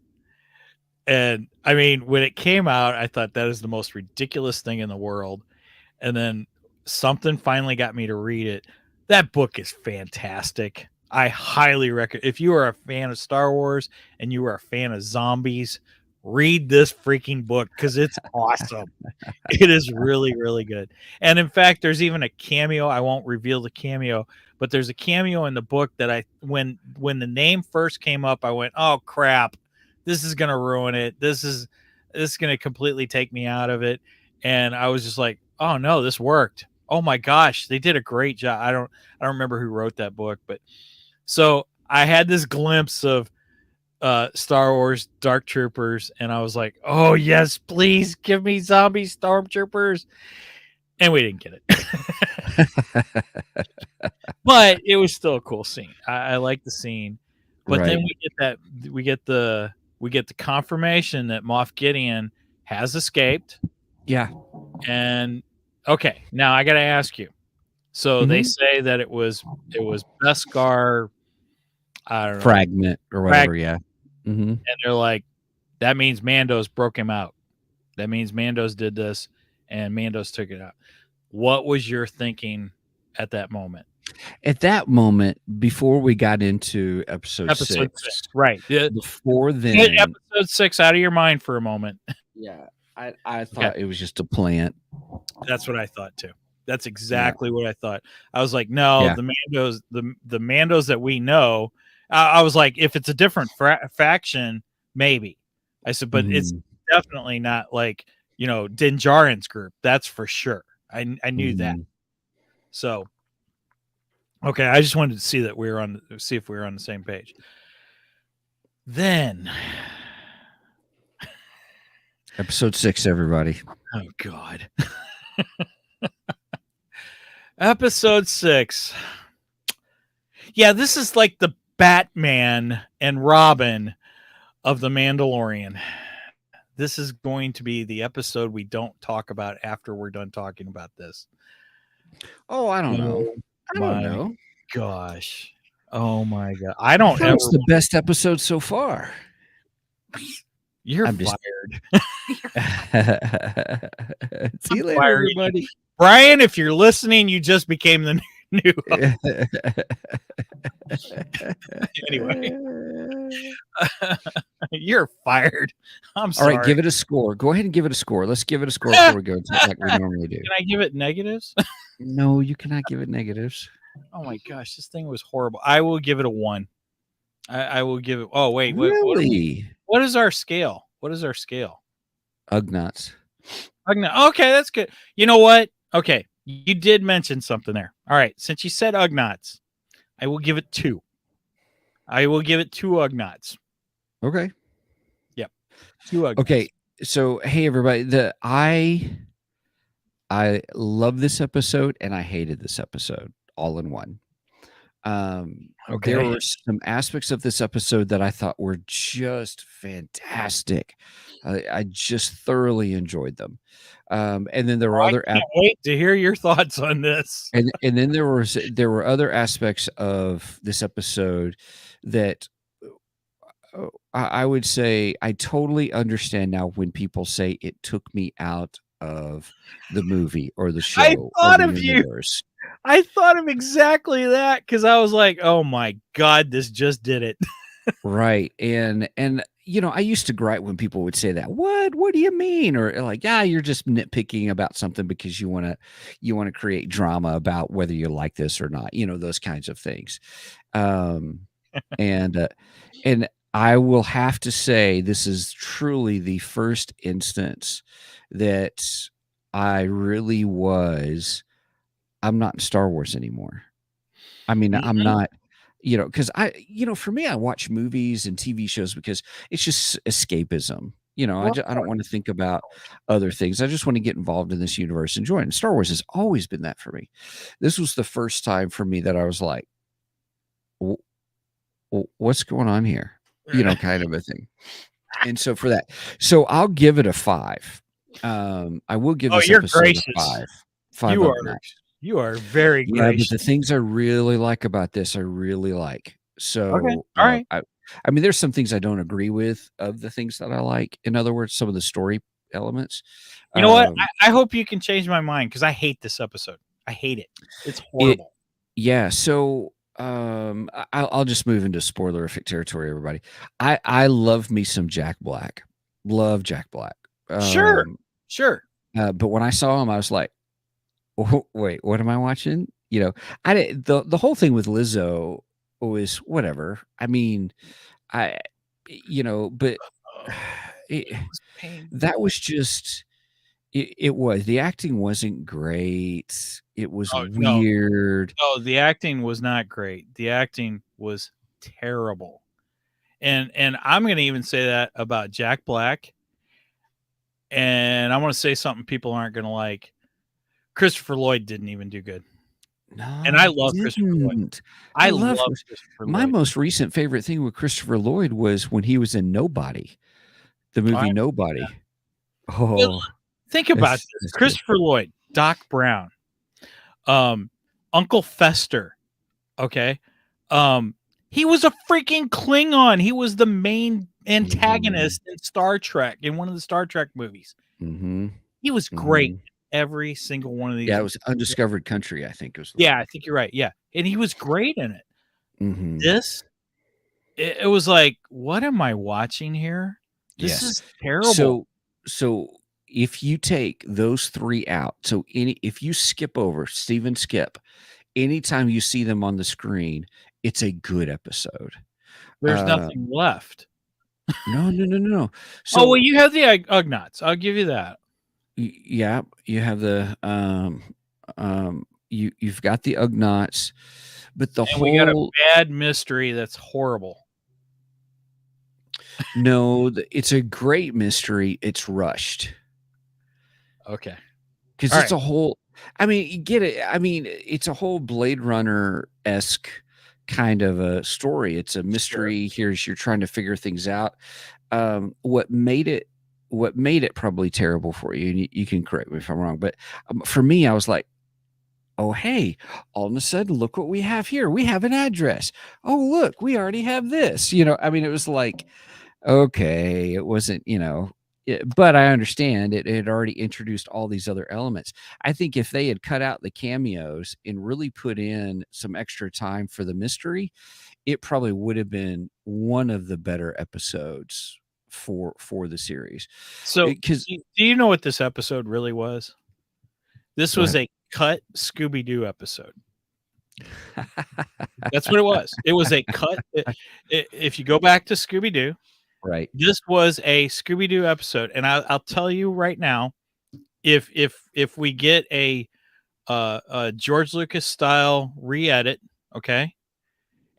And I mean, when it came out, I thought that is the most ridiculous thing in the world. And then something finally got me to read it. That book is fantastic. I highly recommend. If you are a fan of Star Wars and you are a fan of zombies, read this freaking book because it's awesome. It is really, really good. And in fact, there's even a cameo. I won't reveal the cameo, but there's a cameo in the book that when the name first came up, I went, oh crap, this is gonna ruin it. This is gonna completely take me out of it. And I was just like, oh no, this worked. Oh my gosh, they did a great job. I don't remember who wrote that book, but so I had this glimpse of Star Wars Dark Troopers, and I was like, oh yes, please give me zombie Stormtroopers. And we didn't get it. But it was still a cool scene. I like the scene. But then we get the confirmation that Moff Gideon has escaped.
Yeah.
And okay, now I got to ask you. So they say that it was Beskar, I don't know,
fragment or whatever. Yeah.
And they're like, that means Mando's broke him out. That means Mando's did this, and Mando's took it out. What was your thinking at that moment?
At that moment, before we got into episode 6,
right?
Before then,
get episode 6 out of your mind for a moment.
Yeah, I thought it was just a plant.
That's what I thought too. That's exactly what I thought. I was like, no, the Mandos that we know. I was like, if it's a different faction, maybe. I said, but it's definitely not like, Din Djarin's group. That's for sure. I knew that. So, okay, I just wanted to see that see if we were on the same page. Then,
episode 6, everybody.
Oh God. Episode 6. Yeah, this is like the Batman and Robin of the Mandalorian. This is going to be the episode we don't talk about after we're done talking about this.
Oh, I don't know. I don't know.
Gosh. Oh my God. I don't know.
It's the best episode so far.
You're
I'm just
fired.
See you later, everybody.
Brian, if you're listening, you just became the new Anyway. You're fired. I'm sorry.
All right, give it a score. Go ahead and give it a score. Let's give it a score before we go like we normally do.
Can I give it negatives?
No, you cannot give it negatives.
Oh my gosh, this thing was horrible. I will give it a 1. I will give it. Oh wait,
really?
What is our scale? What is our scale?
Ugnaughts.
Okay, that's good. You know what? Okay, you did mention something there. All right, since you said Ugnaughts, I will give it 2. I will give it 2 Ugnaughts.
Okay.
Yep. 2 Ugnaughts.
Okay. So hey everybody, I love this episode and I hated this episode all in one. There were some aspects of this episode that I thought were just fantastic. I just thoroughly enjoyed them. And then there were other.
I can't wait to hear your thoughts on this.
And then there were other aspects of this episode that I would say I totally understand now when people say it took me out of the movie or the show.
I thought
or
of universe. I thought of exactly that because I was like, oh my God, this just did it.
Right. And I used to gripe when people would say that. What do you mean? Or like, yeah, you're just nitpicking about something because you want to create drama about whether you like this or not, those kinds of things. And I will have to say this is truly the first instance that I really I'm not in Star Wars anymore. I mean, I'm not, because for me, I watch movies and TV shows because it's just escapism. I don't want to think about other things. I just want to get involved in this universe and join. And Star Wars has always been that for me. This was the first time for me that I was like, what's going on here? kind of a thing. And so for that, so I'll give it a 5. I will give this
you're
episode
gracious.
a 5. 5
You
up
are
notch.
you are very
Yeah, but
gracious.
the things I really like about this, I really like. So,
Okay, all right.
I mean, there's some things I don't agree with of the things that I like. In other words, some of the story elements.
You know what?
Um,
I hope you can change my mind because I hate this episode. I hate it. It's
it,
horrible.
yeah. So, I'll just move into spoilerific territory, everybody. I love me some Jack Black. Love Jack Black.
Sure.
But when I saw him, I was like, oh, wait, what am I watching? I didn't, the whole thing with Lizzo was whatever. I mean, I, but it, that was just, it was, the acting wasn't great. It was
No.
weird.
No, the acting was not great. The acting was terrible. And I'm going to even say that about Jack Black. And I want to say something people aren't going to like. Christopher Lloyd didn't even do good.
No,
And I love Christopher Lloyd. I love Christopher
my
Lloyd.
most recent favorite thing with Christopher Lloyd was when he was in Nobody, the movie Nobody. Oh,
think about this.
that's
Christopher Lloyd, Doc Brown, Uncle Fester. Okay. He was a freaking Klingon. He was the main antagonist in Star Trek, in one of the Star Trek movies.
Mm-hmm.
He was great in every single one of these.
Yeah, it was Undiscovered Country, I think.
I think you're right. Yeah. And he was great in it.
Mm-hmm.
This, it was like, what am I watching here? This is terrible.
So if you take those 3 out, so if you skip over Steven Skip, anytime you see them on the screen, it's a good episode.
There's nothing left.
No.
So, well, you have the Ugnaughts. I'll give you that.
Yeah, you have the you've got the Ugnaughts, but
we got a bad mystery that's horrible.
No, it's a great mystery. It's rushed.
Okay.
Because it's a whole, I mean, you get it. I mean, it's a whole Blade Runner-esque kind of a story. It's a mystery. Here's, you're trying to figure things out. What made it probably terrible for you, and you can correct me if I'm wrong, but for me, I was like, oh, hey, all of a sudden, look what we have here. We have an address. Oh, look, we already have this. I mean, it was like, okay, it wasn't, but I understand it had already introduced all these other elements. I think if they had cut out the cameos and really put in some extra time for the mystery, it probably would have been one of the better episodes for the series.
So, do you know what this episode really was? This was a cut Scooby-Doo episode. That's what it was. It was a cut. If you go back to Scooby-Doo,
right,
this was a Scooby-Doo episode, and I'll tell you right now, if we get a George Lucas style re-edit, okay,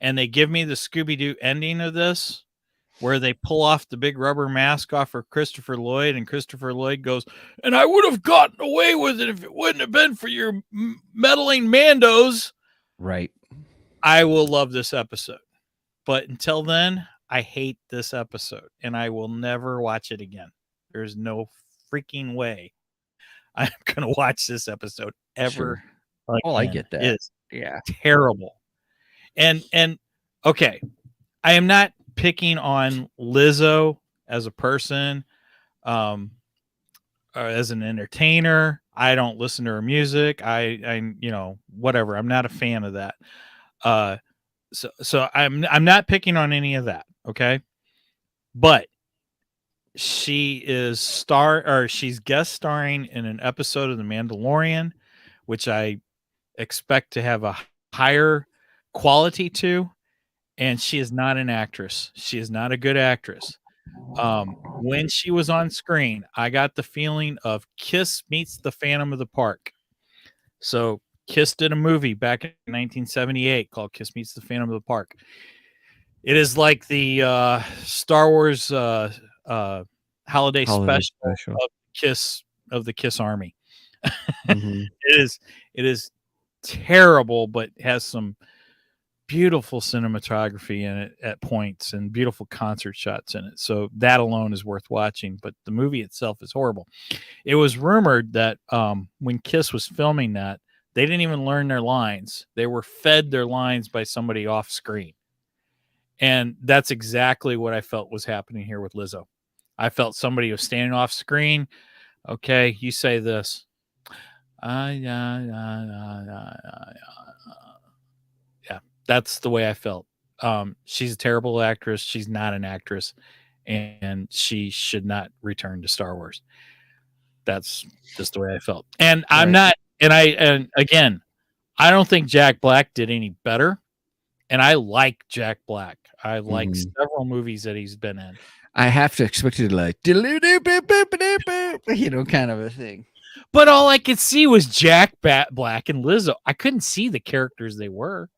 and they give me the Scooby-Doo ending of this, where they pull off the big rubber mask off of Christopher Lloyd, and Christopher Lloyd goes, and I would have gotten away with it if it wouldn't have been for your meddling Mandos.
Right.
I will love this episode. But until then, I hate this episode, and I will never watch it again. There's no freaking way I'm going to watch this episode ever.
Sure. Oh, I get that.
It's terrible. And okay, I am not picking on Lizzo as a person, or as an entertainer. I don't listen to her music. I whatever. I'm not a fan of that. So I'm not picking on any of that. Okay. But she is she's guest starring in an episode of The Mandalorian, which I expect to have a higher quality to. And she is not an actress. She is not a good actress. When she was on screen, I got the feeling of Kiss meets the Phantom of the Park. So Kiss did a movie back in 1978 called Kiss Meets the Phantom of the Park. It is like the Star Wars holiday special of the Kiss Army.
Mm-hmm.
It is terrible, but has some beautiful cinematography in it at points and beautiful concert shots in it. So that alone is worth watching, but the movie itself is horrible. It was rumored that when Kiss was filming that, they didn't even learn their lines. They were fed their lines by somebody off screen. And that's exactly what I felt was happening here with Lizzo. I felt somebody was standing off screen. Okay, you say this. Yeah, that's the way I felt. She's a terrible actress. She's not an actress, and she should not return to Star Wars. That's just the way I felt. And I'm not. And again, I don't think Jack Black did any better. And I like Jack Black. I like several movies that he's been in.
I have to expect it like, kind of a thing.
But all I could see was Jack Black and Lizzo. I couldn't see the characters they were.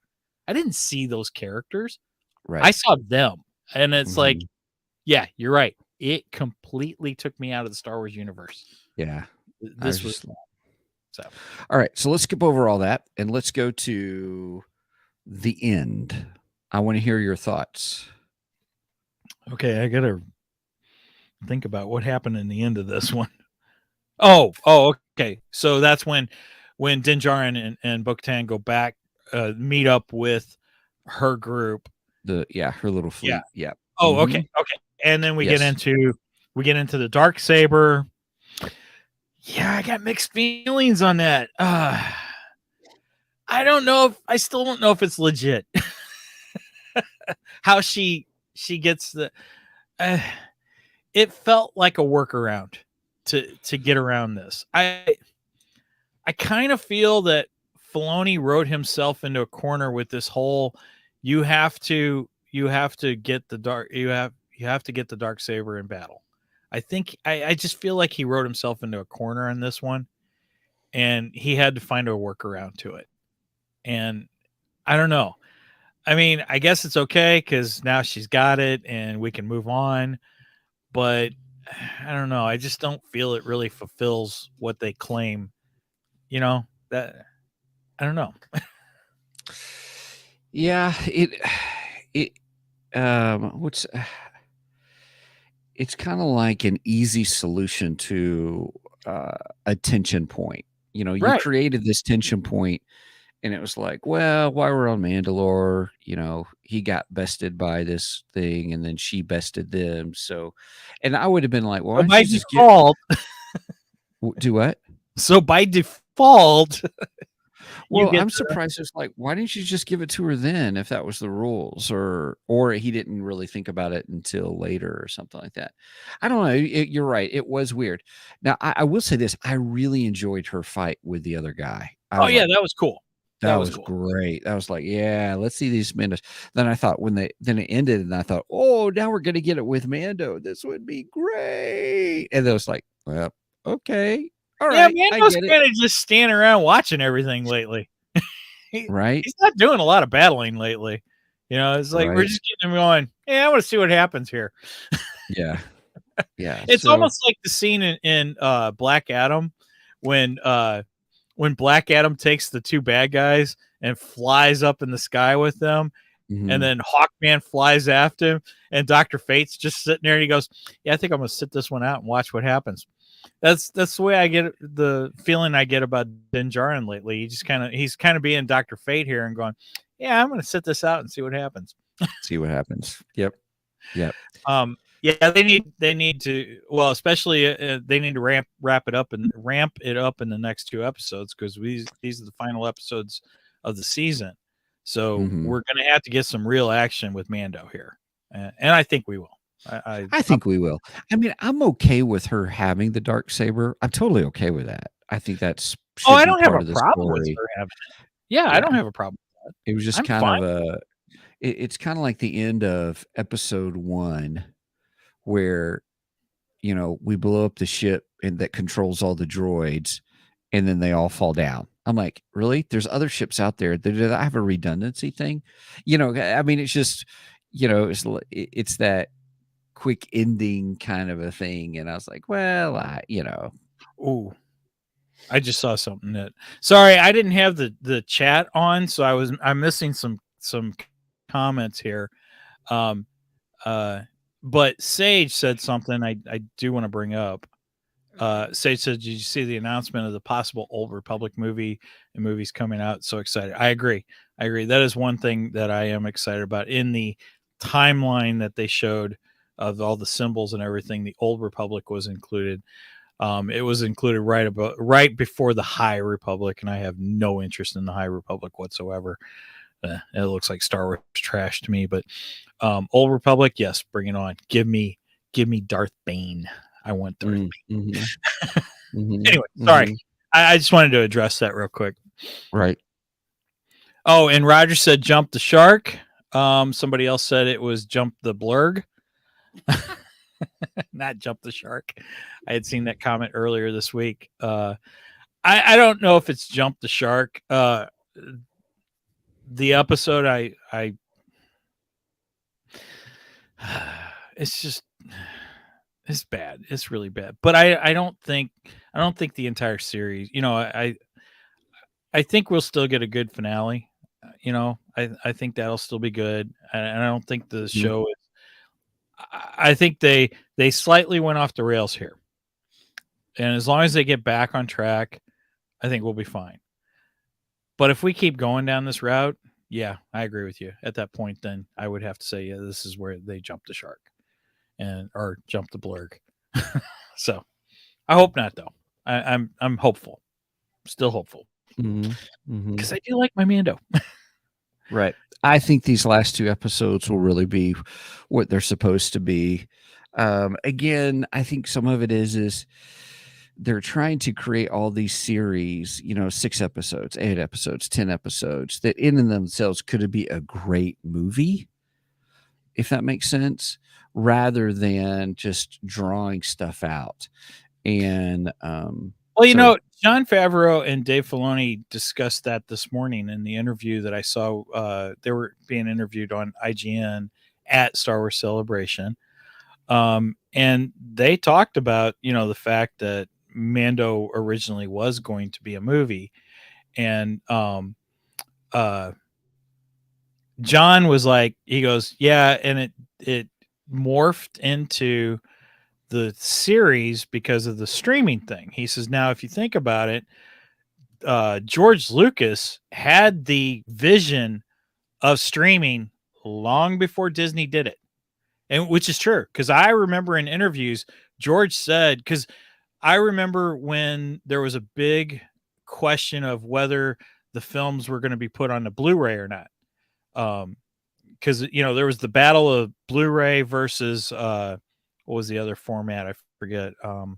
I didn't see those characters.
Right.
I saw them. And it's like, yeah, you're right. It completely took me out of the Star Wars universe.
Yeah.
This was so.
All right. So let's skip over all that and let's go to the end. I want to hear your thoughts.
Okay, I gotta think about what happened in the end of this one. Oh, okay. So that's when Din Djarin and Bo-Katan go back, meet up with her group.
Her little fleet. Yeah.
Oh, okay. And then we get into the Darksaber. Yeah, I got mixed feelings on that. I still don't know if it's legit. How she gets the it felt like a workaround to get around this. I kind of feel that Filoni wrote himself into a corner with this whole you have to get the Darksaber in battle. I think I just feel like he wrote himself into a corner on this one, and he had to find a workaround to it. And I don't know. I mean, I guess it's okay because now she's got it and we can move on. But I don't know. I just don't feel it really fulfills what they claim. That I don't know.
Yeah, it's kind of like an easy solution to a tension point. You created this tension point. And it was like, well, while we're on Mandalore, he got bested by this thing, and then she bested them. So, and I would have been like, well,
by default,
do what?
So by default,
well, I'm surprised. It's like, why didn't you just give it to her then, if that was the rules, or he didn't really think about it until later, or something like that. I don't know. You're right. It was weird. Now, I will say this: I really enjoyed her fight with the other guy.
That was cool.
That was cool. Great. That was like, yeah, let's see these minutes. Then I thought then it ended, and I thought, oh, now we're gonna get it with Mando. This would be great. And it was like, well, okay, all right.
Yeah, Mando's kind of just standing around watching everything lately.
Right?
He's not doing a lot of battling lately. It's like we're just getting him going. Yeah, I want to see what happens here.
Yeah, yeah.
It's almost like the scene in Black Adam when Black Adam takes the two bad guys and flies up in the sky with them, and then Hawkman flies after him, and Dr. Fate's just sitting there, and he goes, yeah, I think I'm going to sit this one out and watch what happens. That's the way I get the feeling I get about Din Djarin lately. He's kind of being Dr. Fate here and going, yeah, I'm going to sit this out and see what happens.
See what happens. Yep.
Yeah, they need to, well, especially they need to ramp it up in the next two episodes, because these are the final episodes of the season. So we're going to have to get some real action with Mando here, and I think we will. I think
we will. I mean, I'm okay with her having the Darksaber. I'm totally okay with that. I think that's.
I don't have a problem with her having it. Yeah, I don't have a problem with that.
It was just it's kind of like the end of episode 1. Where, we blow up the ship and that controls all the droids, and then they all fall down. I'm like, really? There's other ships out there. Do I have a redundancy thing? I mean, it's just, it's that quick ending kind of a thing. And I was like, well,
Ooh, I just saw something sorry, I didn't have the chat on, so I'm missing some some comments here. But Sage said something I do want to bring up. Sage said, "Did you see the announcement of the possible Old Republic movie and movies coming out? So excited." I agree. That is one thing that I am excited about. In the timeline that they showed of all the symbols and everything, the Old Republic was included. It was included right before the High Republic, and I have no interest in the High Republic whatsoever. It looks like Star Wars trash to me, but Old Republic, yes, bring it on. Give me Darth Bane. I want Darth Bane. Anyway, sorry. I just wanted to address that real quick.
Right.
Oh, and Roger said jump the shark. Somebody else said it was jump the blurg. Not jump the shark. I had seen that comment earlier this week. I don't know if it's jump the shark. The episode I it's bad. It's really bad. But I don't think the entire series, I think we'll still get a good finale. I think that'll still be good. And I don't think the show is, I think they slightly went off the rails here. And as long as they get back on track, I think we'll be fine. But if we keep going down this route, yeah, I agree with you. At that point, then I would have to say, yeah, this is where they jump the shark or jump the blurg. So I hope not, though. I'm hopeful, still hopeful, because I do like my Mando.
Right. I think these last two episodes will really be what they're supposed to be. Again, I think some of it is they're trying to create all these series, 6 episodes, 8 episodes, 10 episodes that in and themselves could be a great movie, if that makes sense, rather than just drawing stuff out. And
well, Jon Favreau and Dave Filoni discussed that this morning in the interview that I saw. They were being interviewed on IGN at Star Wars Celebration. And they talked about, the fact that Mando originally was going to be a movie. And John was like, he goes, yeah, and it morphed into the series because of the streaming thing. He says, now, if you think about it, George Lucas had the vision of streaming long before Disney did it. And which is true, because I remember in interviews, George said, because I remember when there was a big question of whether the films were going to be put on the Blu-ray or not. Because, there was the battle of Blu-ray versus, what was the other format? I forget.
4K.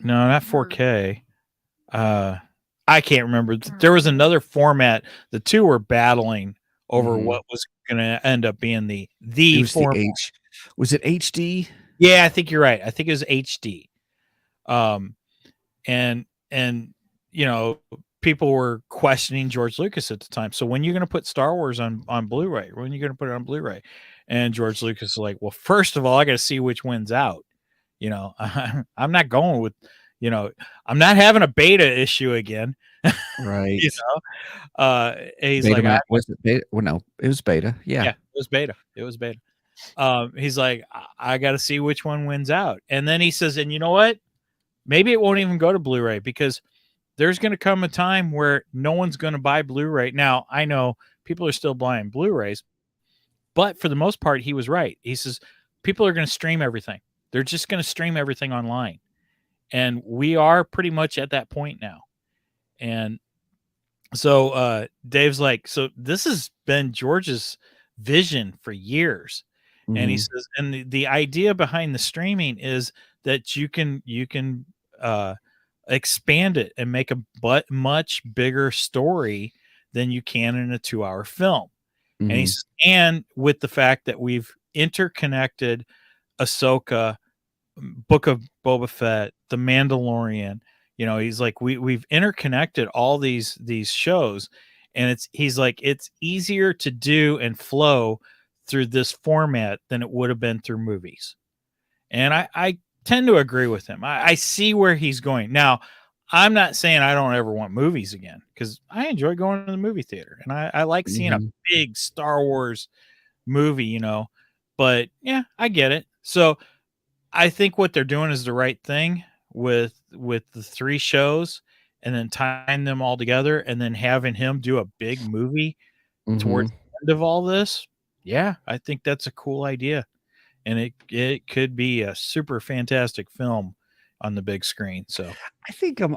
No, not 4K. I can't remember. There was another format. The two were battling over what was going to end up being the format.
Was it HD?
Yeah, I think you're right. I think it was HD. And people were questioning George Lucas at the time. So when are you going to put Star Wars on Blu-ray? When are you going to put it on Blu-ray? And George Lucas is like, well, first of all, I got to see which wins out. I'm not going with, I'm not having a beta issue again.
Right.
He's
beta
like,
was it beta? Well, no, it was beta. Yeah,
it was beta. He's like, I got to see which one wins out. And then he says, and you know what? Maybe it won't even go to Blu-ray because there's going to come a time where no one's going to buy Blu-ray. Now, I know people are still buying Blu-rays, but for the most part, he was right. He says, people are going to stream everything. They're just going to stream everything online. And we are pretty much at that point now. And so Dave's like, so this has been George's vision for years. And he says, and the idea behind the streaming is that you can expand it and make a much bigger story than you can in a 2-hour film. And he says, and with the fact that we've interconnected Ahsoka, Book of Boba Fett, The Mandalorian, he's like, we've interconnected all these shows, and he's like, it's easier to do and flow through this format than it would have been through movies. And I tend to agree with him. I see where he's going. Now, I'm not saying I don't ever want movies again, because I enjoy going to the movie theater, and I like seeing a big Star Wars movie, you know. But yeah, I get it. So I think what they're doing is the right thing with the 3 shows, and then tying them all together, and then having him do a big movie towards the end of all this. Yeah, I think that's a cool idea, and it could be a super fantastic film on the big screen. So
I think I'm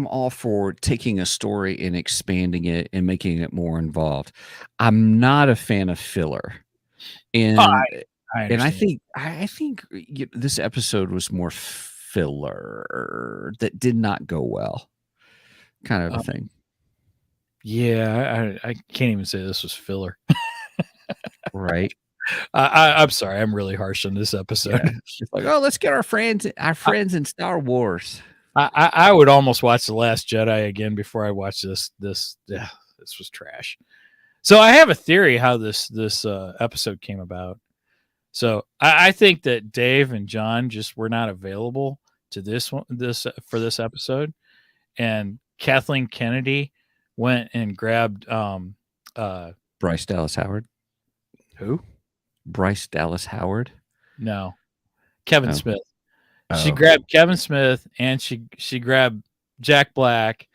all for taking a story and expanding it and making it more involved. I'm not a fan of filler, and
I
and
understand.
I think this episode was more filler that did not go well, kind of a thing.
Yeah, I can't even say this was filler.
Right?
I'm sorry, I'm really harsh on this episode.
Yeah. It's like, oh, let's get our friends in Star Wars.
I would almost watch The Last Jedi again before I watch this. This was trash. So I have a theory how this episode came about. So I think that Dave and John just were not available to this episode, and Kathleen Kennedy went and grabbed
Bryce Dallas Howard.
who?
Bryce Dallas Howard.
No, Kevin
Oh.
Smith. She
Oh.
grabbed Kevin Smith and she grabbed Jack Black,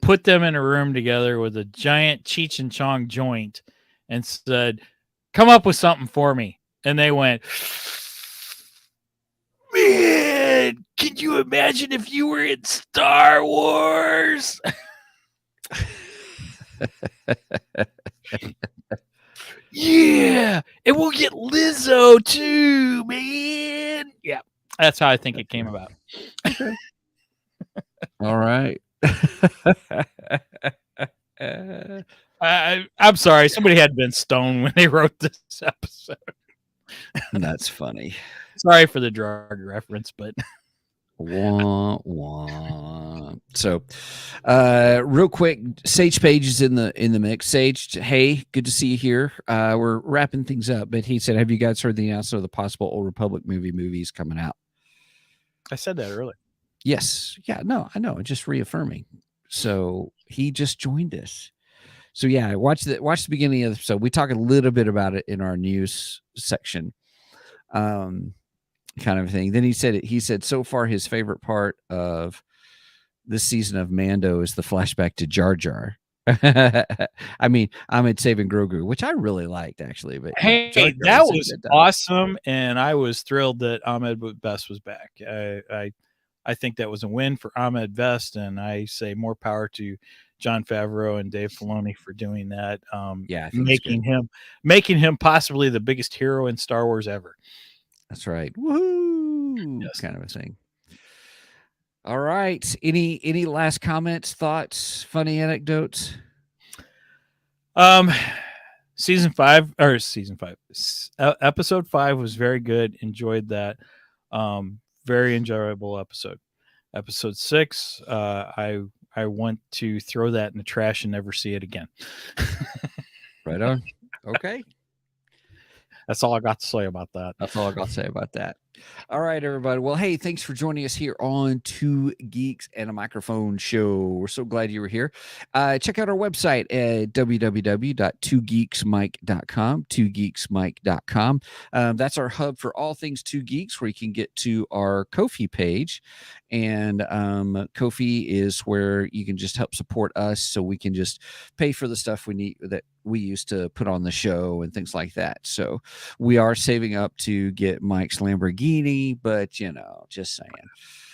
put them in a room together with a giant Cheech and Chong joint, and said, "Come up with something for me." And they went, "Man, can you imagine if you were in Star Wars?" Yeah, and we'll get Lizzo too, man. Yeah, that's how I think it came about.
All right.
I'm sorry, somebody had been stoned when they wrote this episode.
That's funny.
Sorry for the drug reference, but
Wah, wah. So, real quick, Sage Page is in the mix. Sage, hey, good to see you here. We're wrapping things up, but he said, "Have you guys heard the announcement of the possible Old Republic movies coming out?"
I said that earlier.
Yes. Yeah. No, I know. Just reaffirming. So he just joined us. So yeah, watch the beginning of the episode. We talk a little bit about it in our news section. Kind of thing. Then he said so far his favorite part of this season of Mando is the flashback to Jar Jar. I mean, Ahmed saving Grogu, which I really liked actually. But
Hey,
Jar Jar
that
was a
was
good
awesome, and I was thrilled that Ahmed Best was back. I think that was a win for Ahmed Best, and I say more power to Jon Favreau and Dave Filoni for doing that.
Yeah, I think it's
making him possibly the biggest hero in Star Wars ever.
That's right. Woohoo!
Yes.
Kind of a thing. All right. Any last comments, thoughts, funny anecdotes?
Episode 5 was very good. Enjoyed that. Very enjoyable episode. Episode 6, I want to throw that in the trash and never see it again.
Right on. Okay.
That's all I got to say about that.
That's all I got to say about that. All right, everybody. Well, hey, thanks for joining us here on Two Geeks and a Microphone show. We're so glad you were here. Check out our website at www.twogeeksmike.com, twogeeksmike.com. That's our hub for all things Two Geeks, where you can get to our Ko-fi page. And Ko-fi is where you can just help support us so we can just pay for the stuff we need that we used to put on the show and things like that. So we are saving up to get Mike's Lamborghini, but just saying.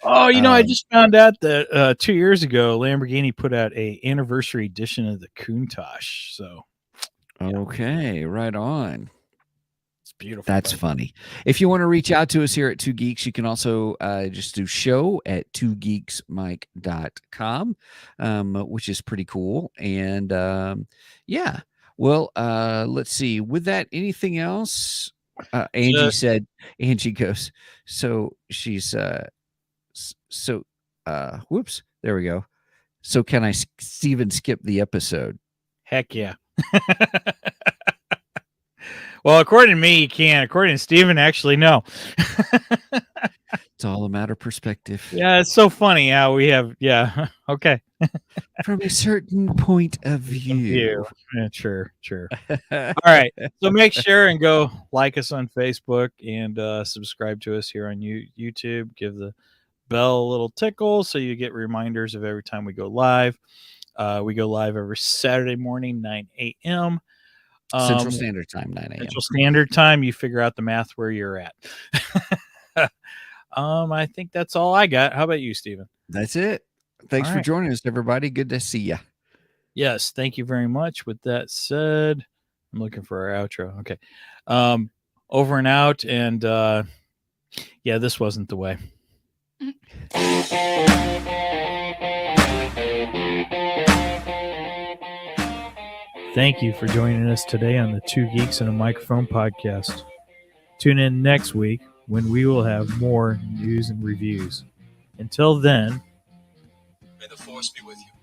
Oh, I just found out that 2 years ago, Lamborghini put out a anniversary edition of the Countach. So,
okay, right on.
It's beautiful.
That's funny. If you want to reach out to us here at Two Geeks, you can also just do show at twogeeksmike.com, which is pretty cool. And yeah, well, let's see. With that, anything else? Angie goes, so she's, whoops, there we go. So can I Steven skip the episode?
Heck yeah. Well, according to me, you can. According to Steven, actually, no.
It's all a matter of perspective.
Yeah, it's so funny how we have. Yeah, okay.
From a certain point of view.
Yeah, sure. All right. So make sure and go like us on Facebook and subscribe to us here on YouTube. Give the bell a little tickle so you get reminders of every time we go live. We go live every Saturday morning, 9 a.m.
Central Standard Time, 9 a.m.
Central Standard Time. You figure out the math where you're at. I think that's all I got. How about you, Stephen?
That's it. Thanks
All
for
right.
joining us, everybody. Good to see you.
Yes, thank you very much. With that said, I'm looking for our outro. Okay. Over and out. And yeah, this wasn't the way. Thank you for joining us today on the Two Geeks and a Microphone podcast. Tune in next week when we will have more news and reviews. Until then,
May the force be with you.